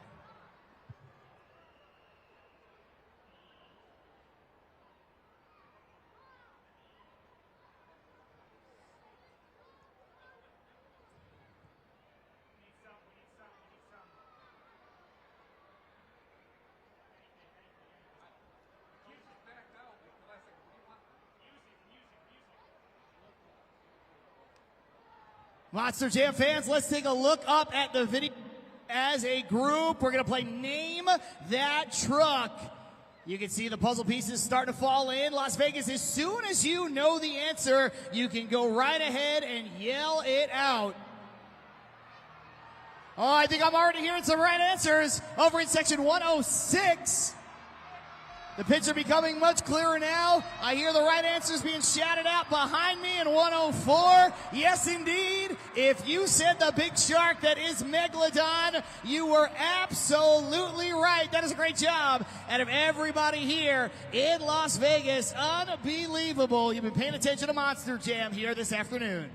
Monster Jam fans, let's take a look up at the video as a group. We're going to play Name That Truck. You can see the puzzle pieces starting to fall in. Las Vegas, as soon as you know the answer, you can go right ahead and yell it out. Oh, I think I'm already hearing some right answers over in section 106. The picture becoming much clearer now. I hear the right answers being shouted out behind me in 104. Yes, indeed. If you said the big shark that is Megalodon, you were absolutely right. That is a great job out of everybody here in Las Vegas. Unbelievable. You've been paying attention to Monster Jam here this afternoon.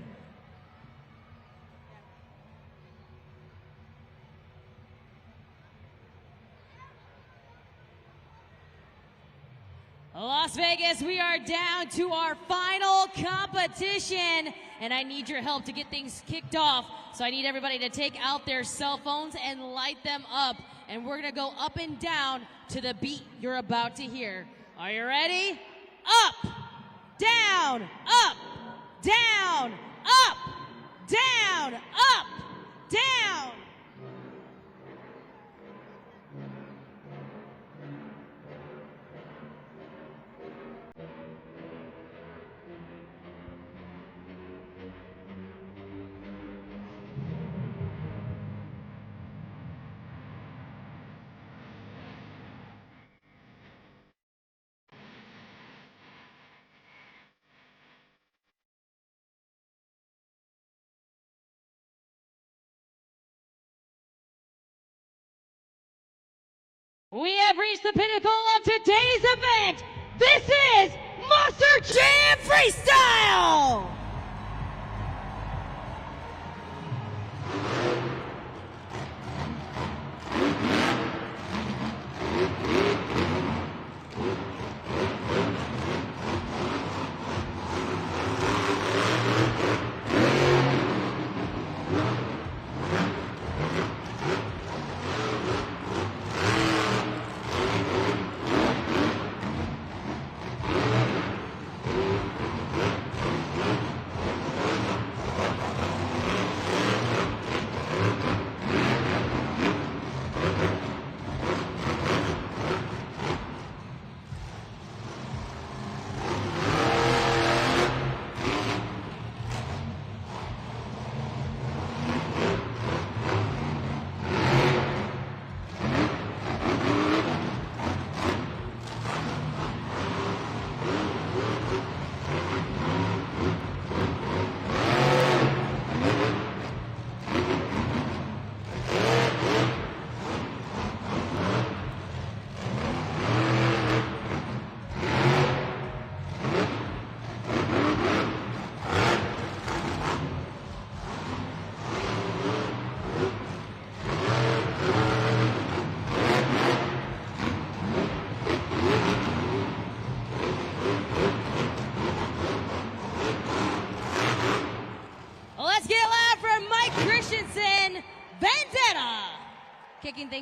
Las Vegas, we are down to our final competition, and I need your help to get things kicked off. So I need everybody to take out their cell phones and light them up, and we're gonna go up and down to the beat you're about to hear. Are you ready? Up, down, up, down, up, down, up, down. We have reached the pinnacle of today's event. This is Monster Jam Freestyle!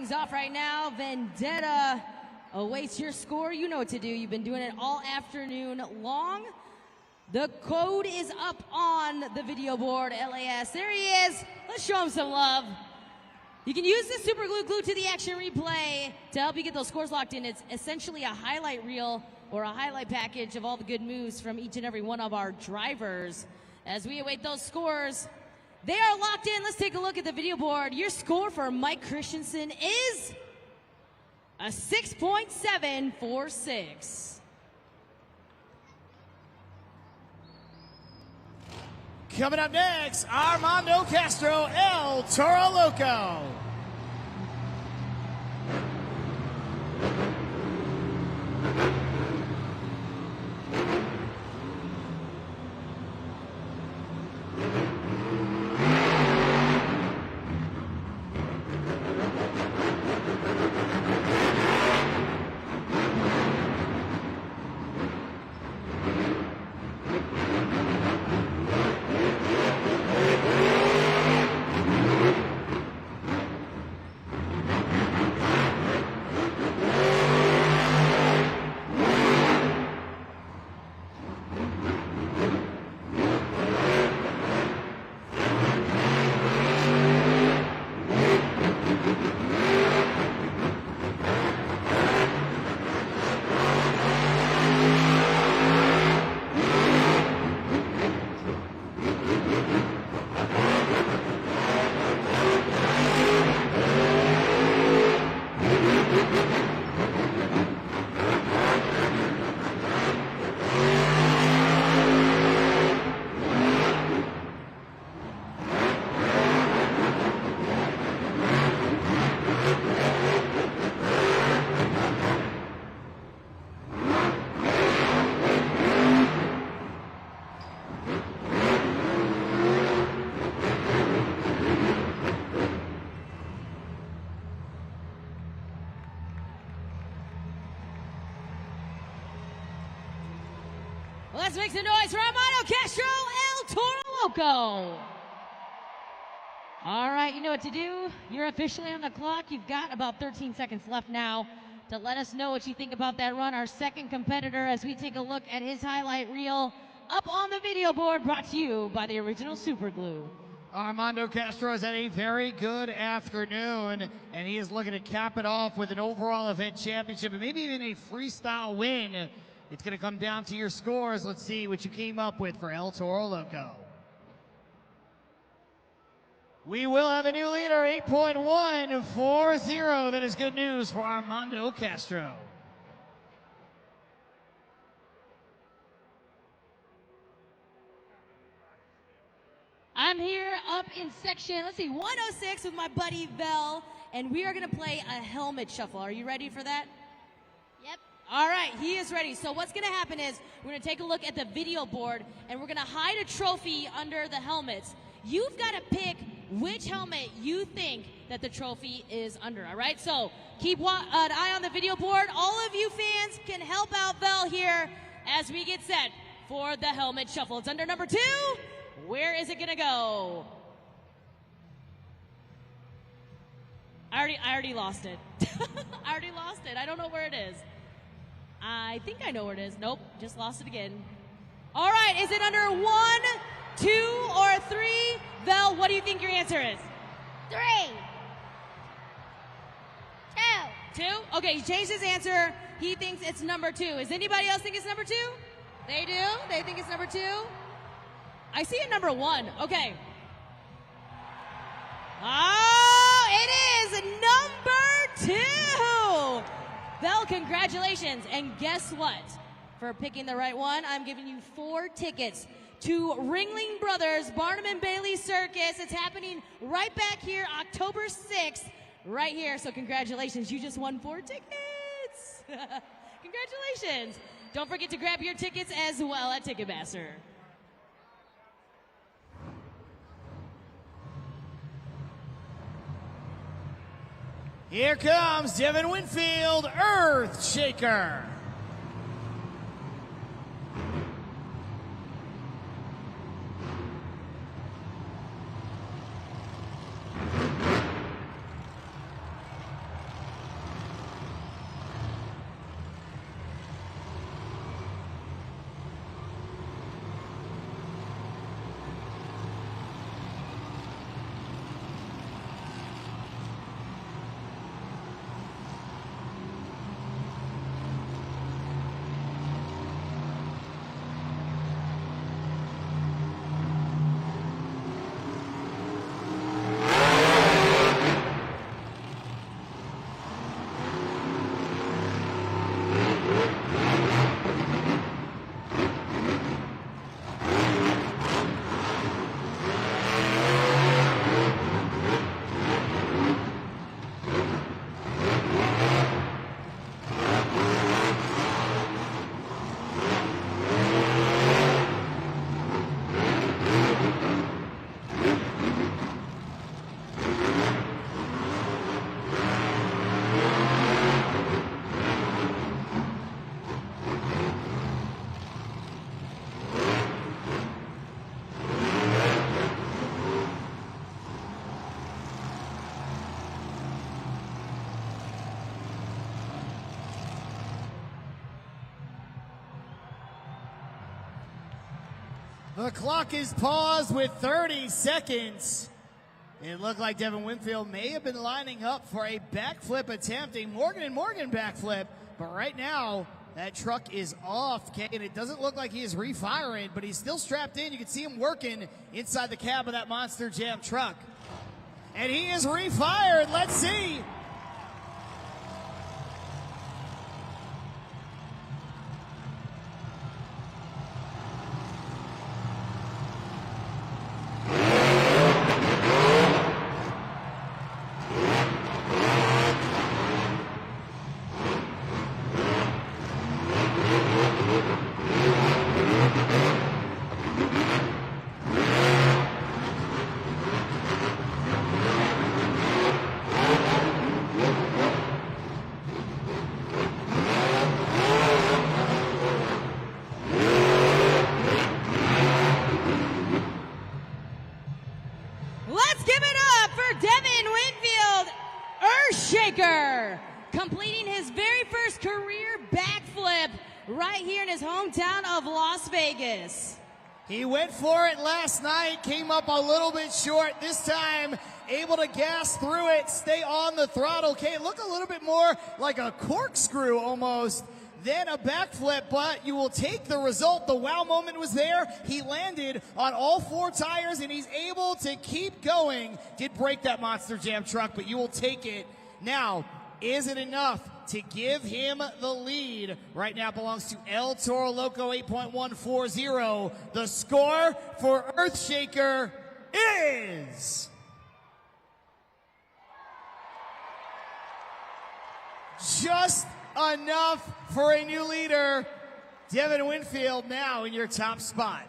things off right now. Vendetta awaits your score. You know what to do. You've been doing it all afternoon long. The code is up on the video board, LAS. There he is. Let's show him some love. You can use the super glue glued to the action replay to help you get those scores locked in. It's essentially a highlight reel or a highlight package of all the good moves from each and every one of our drivers. As we await those scores, they are locked in. Let's take a look at the video board. Your score for Mike Christensen is a 6.746. Coming up next, Armando Castro, El Toro Loco. Let's make some noise for Armando Castro, El Toro Loco. All right, you know what to do. You're officially on the clock. You've got about 13 seconds left now to let us know what you think about that run. Our second competitor, as we take a look at his highlight reel up on the video board, brought to you by the original Super Glue. Armando Castro has had a very good afternoon, and he is looking to cap it off with an overall event championship and maybe even a freestyle win. It's going to come down to your scores. Let's see what you came up with for El Toro Loco. We will have a new leader, 8.140. That is good news for Armando Castro. I'm here up in section, let's see, 106 with my buddy Vel, and we are going to play a helmet shuffle. Are you ready for that? Yep. All right, he is ready. So what's going to happen is we're going to take a look at the video board, and we're going to hide a trophy under the helmets. You've got to pick which helmet you think that the trophy is under, all right? So keep an eye on the video board. All of you fans can help out Vel here as we get set for the helmet shuffle. It's under number 2. Where is it going to go? I already lost it. I already lost it. I don't know where it is. I think I know where it is. Nope, just lost it again. All right, is it under 1, 2, or 3? Vel, what do you think your answer is? 3. 2. 2? Okay, he changed his answer. He thinks it's number 2. Does anybody else think it's number 2? They do? They think it's number 2? I see a number 1. Okay. Oh, it is number 2. Vel, congratulations. And guess what? For picking the right one, I'm giving you 4 tickets to Ringling Brothers Barnum and Bailey Circus. It's happening right back here, October 6th, right here. So congratulations, you just won 4 tickets. Congratulations. Don't forget to grab your tickets as well at Ticketmaster. Here comes Devin Winfield, Earth Shaker. The clock is paused with 30 seconds. It looked like Devin Winfield may have been lining up for a backflip attempt, a Morgan & Morgan backflip, but right now that truck is off, Kay, and it doesn't look like he is refiring, but he's still strapped in. You can see him working inside the cab of that Monster Jam truck. And he is refired. Let's see. Let's give it up for Devin Winfield, Earthshaker, completing his very first career backflip right here in his hometown of Las Vegas. He went for it last night, came up a little bit short. This time, able to gas through it, stay on the throttle. Okay, look a little bit more like a corkscrew almost than a backflip, but you will take the result. The wow moment was there. He landed on all four tires, and he's able to keep going. Did break that Monster Jam truck, but you will take it. Now, is it enough to give him the lead? Right now belongs to El Toro Loco 8.140. The score for Earthshaker is just enough for a new leader. Devin Winfield now in your top spot.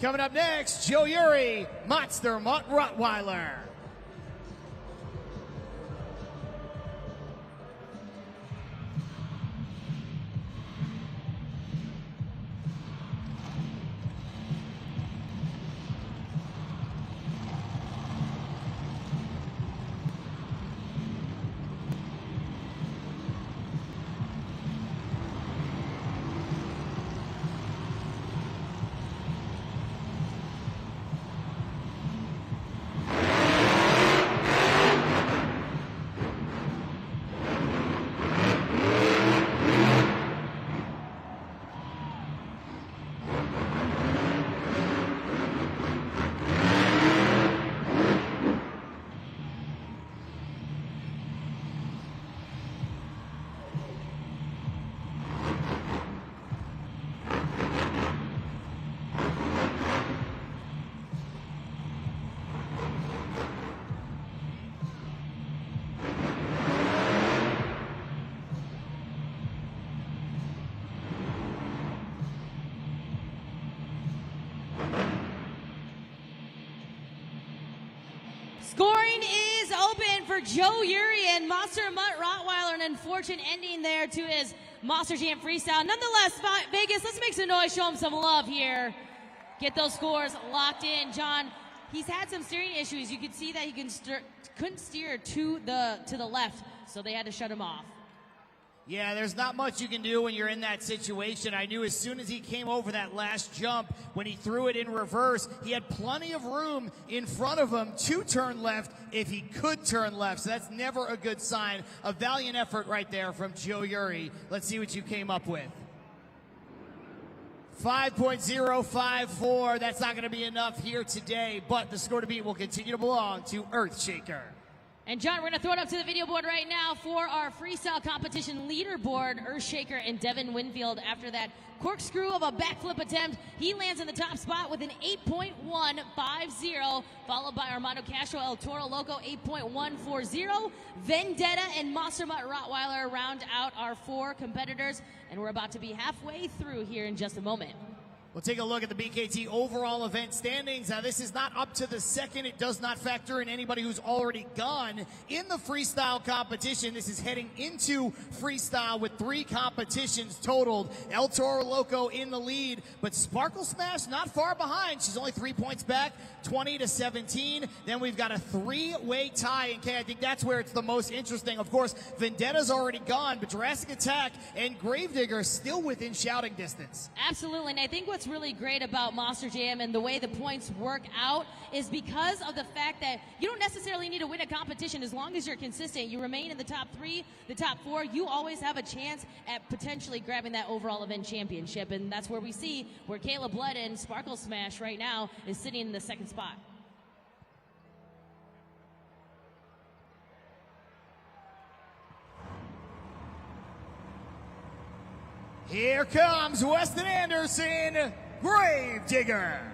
Coming up next, Joe Uri, Monster Mutt Rottweiler. Scoring is open for Joe Uri and Monster Mutt Rottweiler. An unfortunate ending there to his Monster Jam freestyle. Nonetheless, Vegas, let's make some noise, show him some love here. Get those scores locked in. John, he's had some steering issues. You can see that he couldn't steer to the left, so they had to shut him off. Yeah, there's not much you can do when you're in that situation. I knew as soon as he came over that last jump, when he threw it in reverse, he had plenty of room in front of him to turn left if he could turn left. So that's never a good sign. A valiant effort right there from Joe Uri. Let's see what you came up with. 5.054. That's not going to be enough here today, but the score to beat will continue to belong to Earthshaker. And John, we're going to throw it up to the video board right now for our freestyle competition leaderboard. Earthshaker and Devin Winfield, after that corkscrew of a backflip attempt, he lands in the top spot with an 8.150, followed by Armando Castro, El Toro Loco, 8.140. Vendetta and Monster Mutt Rottweiler round out our four competitors, and we're about to be halfway through here in just a moment. We'll take a look at the BKT overall event standings. Now, this is not up to the second. It does not factor in anybody who's already gone in the freestyle competition. This is heading into freestyle with 3 competitions totaled. El Toro Loco in the lead, but Sparkle Smash not far behind. She's only 3 points back, 20-17. Then we've got a 3-way tie in K. I think that's where it's the most interesting. Of course, Vendetta's already gone, but Jurassic Attack and Gravedigger still within shouting distance. Absolutely, and I think what's really great about Monster Jam and the way the points work out is because of the fact that you don't necessarily need to win a competition. As long as you're consistent, you remain in the top 3, the top 4, you always have a chance at potentially grabbing that overall event championship, and that's where we see where Kayla Blood and Sparkle Smash right now is sitting in the 2nd spot. Here comes Weston Anderson, Gravedigger.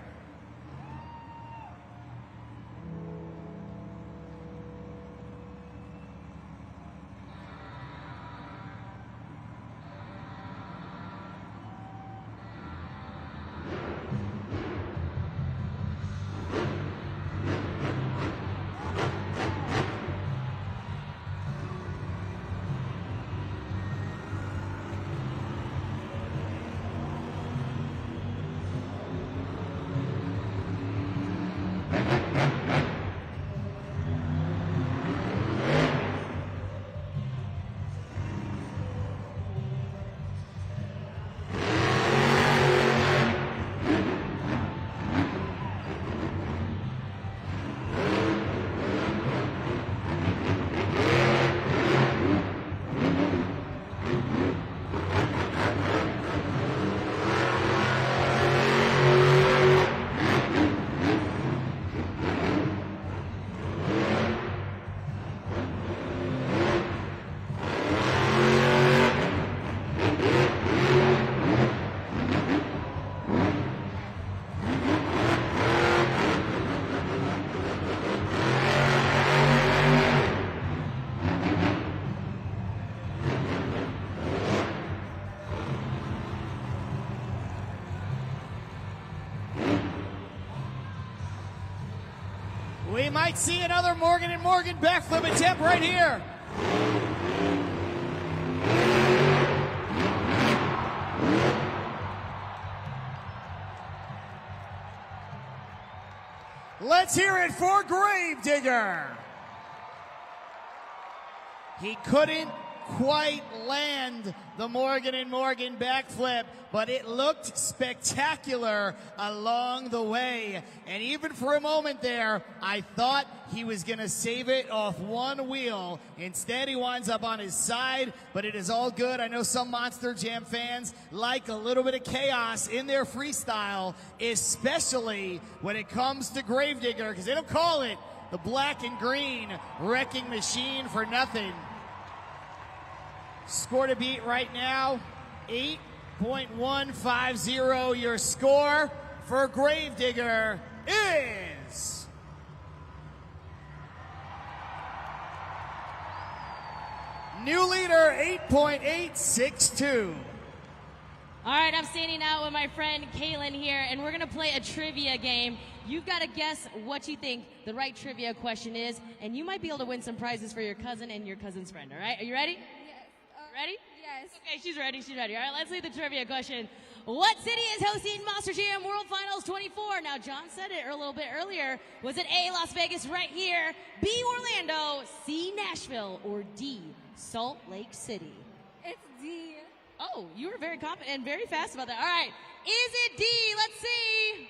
We might see another Morgan and Morgan backflip attempt right here. Let's hear it for Gravedigger. He couldn't quite land the Morgan and Morgan backflip, but it looked spectacular along the way. And even for a moment there, I thought he was going to save it off one wheel. Instead, he winds up on his side, but it is all good. I know some Monster Jam fans like a little bit of chaos in their freestyle, especially when it comes to Gravedigger, because they don't call it the black and green wrecking machine for nothing. Score to beat right now, 8.150. Your score for Gravedigger is new leader, 8.862. All right, I'm standing out with my friend Kaylin here, and we're going to play a trivia game. You've got to guess what you think the the right trivia question is, and you might be able to win some prizes for your cousin and your cousin's friend, all right? Are you ready? Yes. Ready? Yes. Okay, she's ready, she's ready. All right, let's leave the trivia question. What city is hosting Monster Jam World Finals 24? Now, John said it a little bit earlier. Was it A, Las Vegas right here, B, Orlando, C, Nashville, or D, Salt Lake City? It's D. Oh, you were very confident and very fast about that. All right, is it D? Let's see.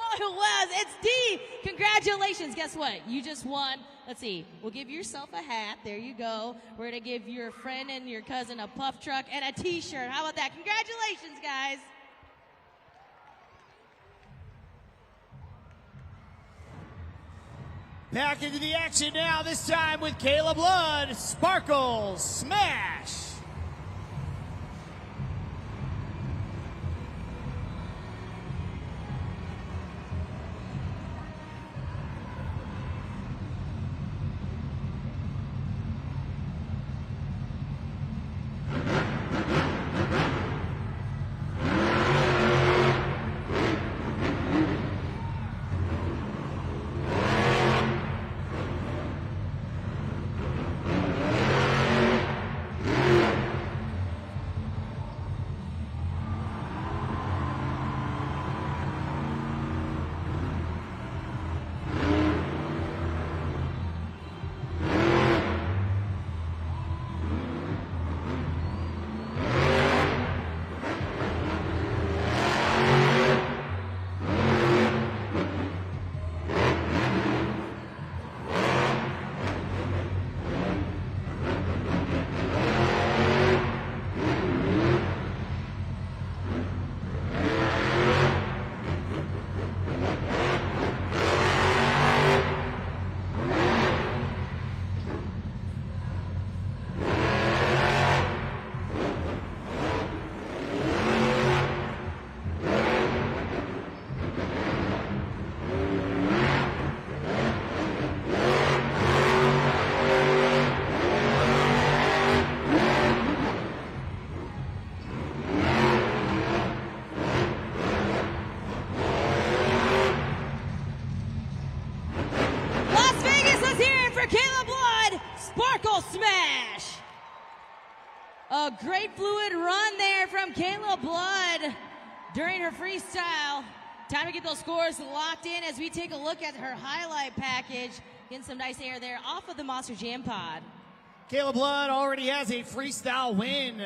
Oh, it was. It's D. Congratulations. Guess what? You just won. Let's see. We'll give yourself a hat. There you go. We're going to give your friend and your cousin a puff truck and a T-shirt. How about that? Congratulations, guys. Back into the action now, this time with Kayla Blood. Sparkle Smash. Sparkle Smash. A great fluid run there from Kayla Blood during her freestyle. Time to get those scores locked in as we take a look at her highlight package. Getting some nice air there off of the Monster Jam pod. Kayla Blood already has a freestyle win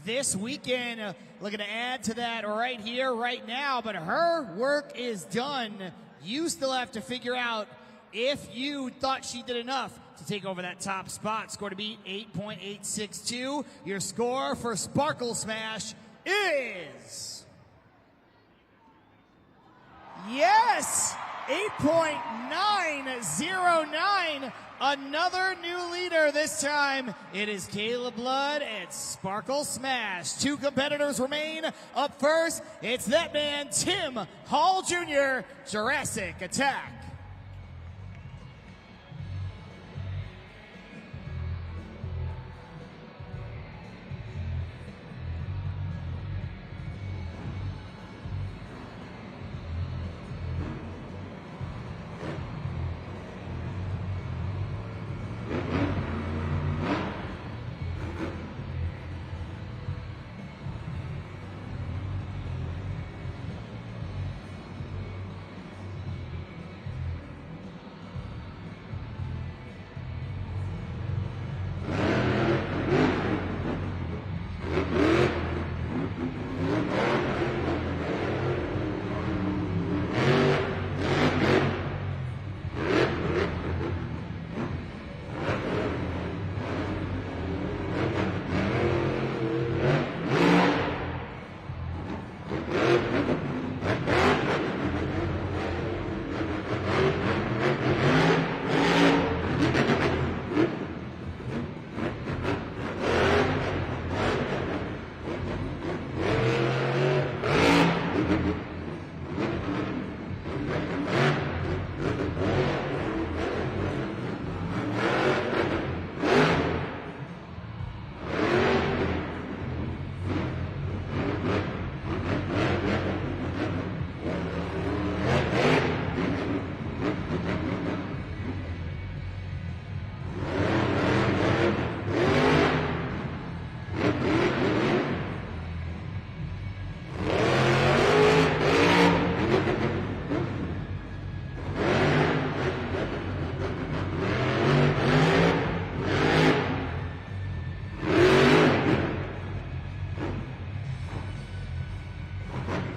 this weekend. Looking to add to that right here, right now, but her work is done. You still have to figure out if you thought she did enough to take over that top spot. Score to beat 8.862. Your score for Sparkle Smash is... yes! 8.909. Another new leader this time. It is Kayla Blood and Sparkle Smash. Two competitors remain. Up first, it's that man, Tim Hall Jr., Jurassic Attack.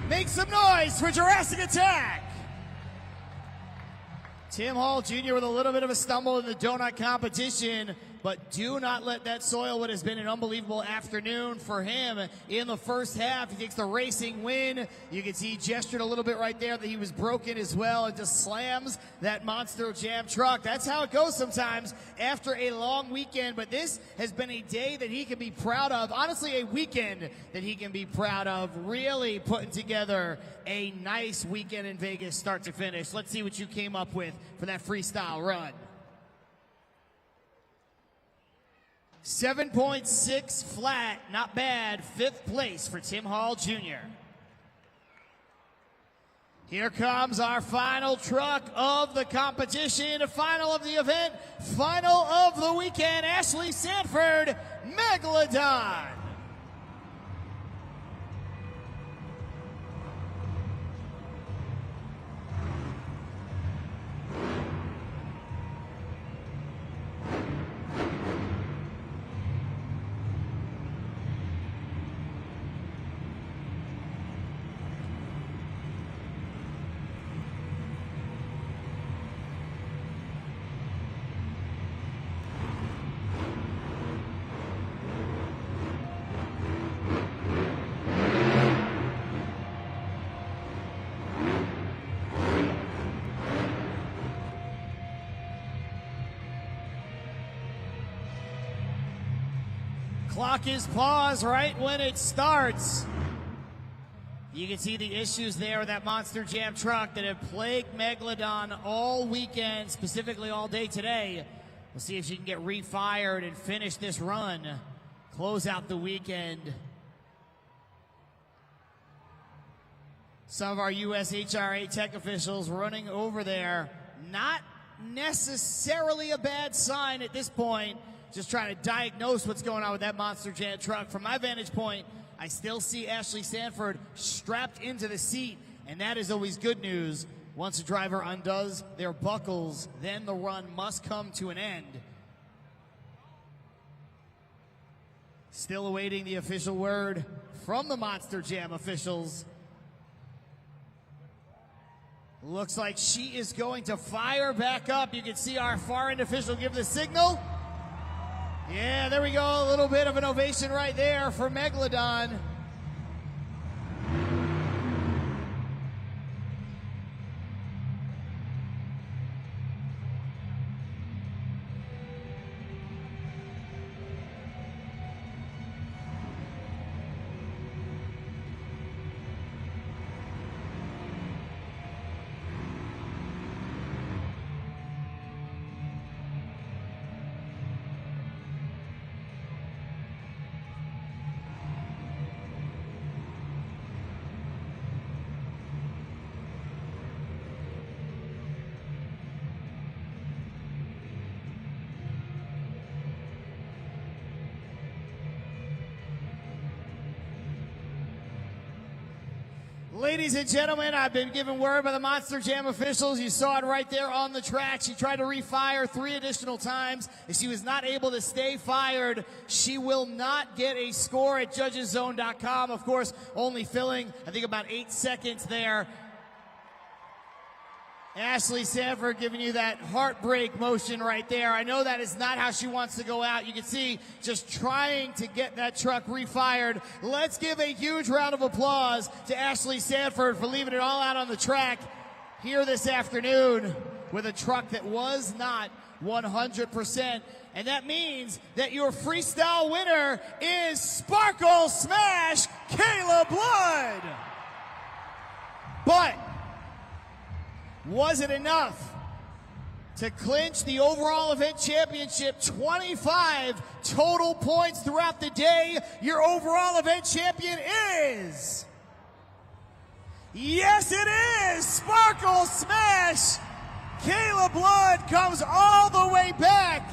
Make some noise for Jurassic Attack. Tim Hall Jr. with a little bit of a stumble in the donut competition, but do not let that soil what has been an unbelievable afternoon for him in the first half. He takes the racing win. You can see he gestured a little bit right there that he was broken as well and just slams that Monster Jam truck. That's how it goes sometimes after a long weekend, but this has been a day that he can be proud of. Honestly, a weekend that he can be proud of. Really putting together a nice weekend in Vegas start to finish. Let's see what you came up with for that freestyle run. 7.6 flat, not bad. Fifth place for Tim Hall Jr. Here comes our final truck of the competition, final of the event, final of the weekend. Ashley Sanford, Megalodon. Clock is paused right when it starts. You can see the issues there with that Monster Jam truck that have plagued Megalodon all weekend, specifically all day today. We'll see if she can get refired and finish this run, close out the weekend. Some of our USHRA tech officials running over there. Not necessarily a bad sign at this point. just trying to diagnose what's going on with that Monster Jam truck. From my vantage point, I still see Ashley Sanford strapped into the seat, and that is always good news. Once a driver undoes their buckles, then the run must come to an end. Still awaiting the official word from the Monster Jam officials. Looks like she is going to fire back up. You can see our far end official give the signal. Yeah, there we go. A little bit of an ovation right there for Megalodon. Ladies and gentlemen, I've been given word by the Monster Jam officials. You saw it right there on the track. She tried to refire 3 additional times. If she was not able to stay fired, she will not get a score at judgeszone.com. Of course, only filling, I think, about 8 seconds there. Ashley Sanford giving you that heartbreak motion right there. I know that is not how she wants to go out. You can see just trying to get that truck refired. Let's give a huge round of applause to Ashley Sanford for leaving it all out on the track here this afternoon with a truck that was not 100%. And that means that your freestyle winner is Sparkle Smash Kayla Blood. But was it enough to clinch the overall event championship? 25 total points throughout the day. Your overall event champion is... Yes, it is! Sparkle Smash! Kayla Blood comes all the way back.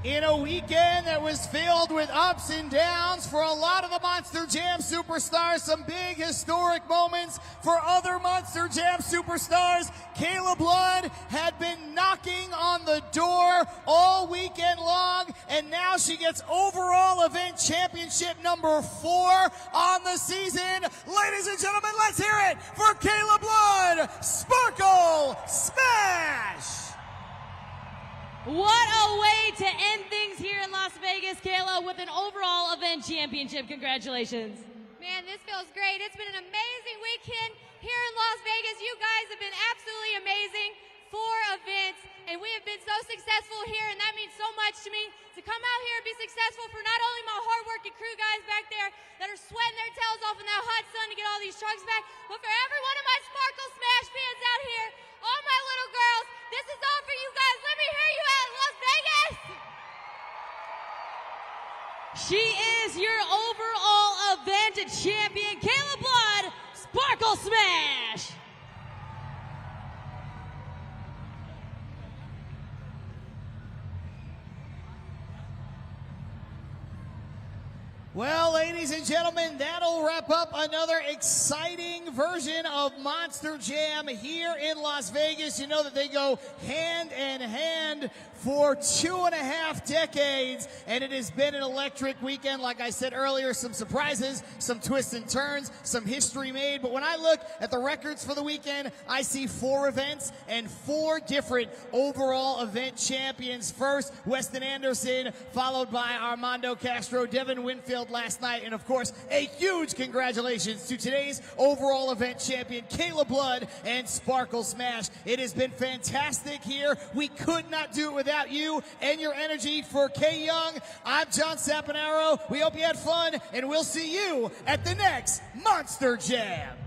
In a weekend that was filled with ups and downs for a lot of the Monster Jam superstars, some big historic moments for other Monster Jam superstars. Kayla Blood had been knocking on the door all weekend long, and now she gets overall event championship number 4 on the season. Ladies and gentlemen, let's hear it for Kayla Blood, Sparkle Smash! What a way to end things here in Las Vegas, Kayla, with an overall event championship. Congratulations. Man, this feels great. It's been an amazing weekend here in Las Vegas. You guys have been absolutely amazing. 4 events, and we have been so successful here, and that means so much to me. To come out here and be successful for not only my hard-working crew guys back there that are sweating their tails off in that hot sun to get all these trucks back, but for every one of my Sparkle Smash fans out here, all my little girls, this is all for you guys. Let me hear you out in Las Vegas. She is your overall event champion, Kayla Blood, Sparkle Smash. Well, ladies and gentlemen, that'll wrap up another exciting version of Monster Jam here in Las Vegas. You know that they go hand in hand for 2.5 decades, and it has been an electric weekend. Like I said earlier, some surprises, some twists and turns, some history made. But when I look at the records for the weekend, I see 4 events and 4 different overall event champions. First, Weston Anderson, followed by Armando Castro, Devin Winfield last night, and of course, a huge congratulations to today's overall event champion, Kayla Blood and Sparkle Smash. It has been fantastic here. We could not do it without you and your energy. For Kay Young, I'm John Saponaro. We hope you had fun, and we'll see you at the next Monster Jam.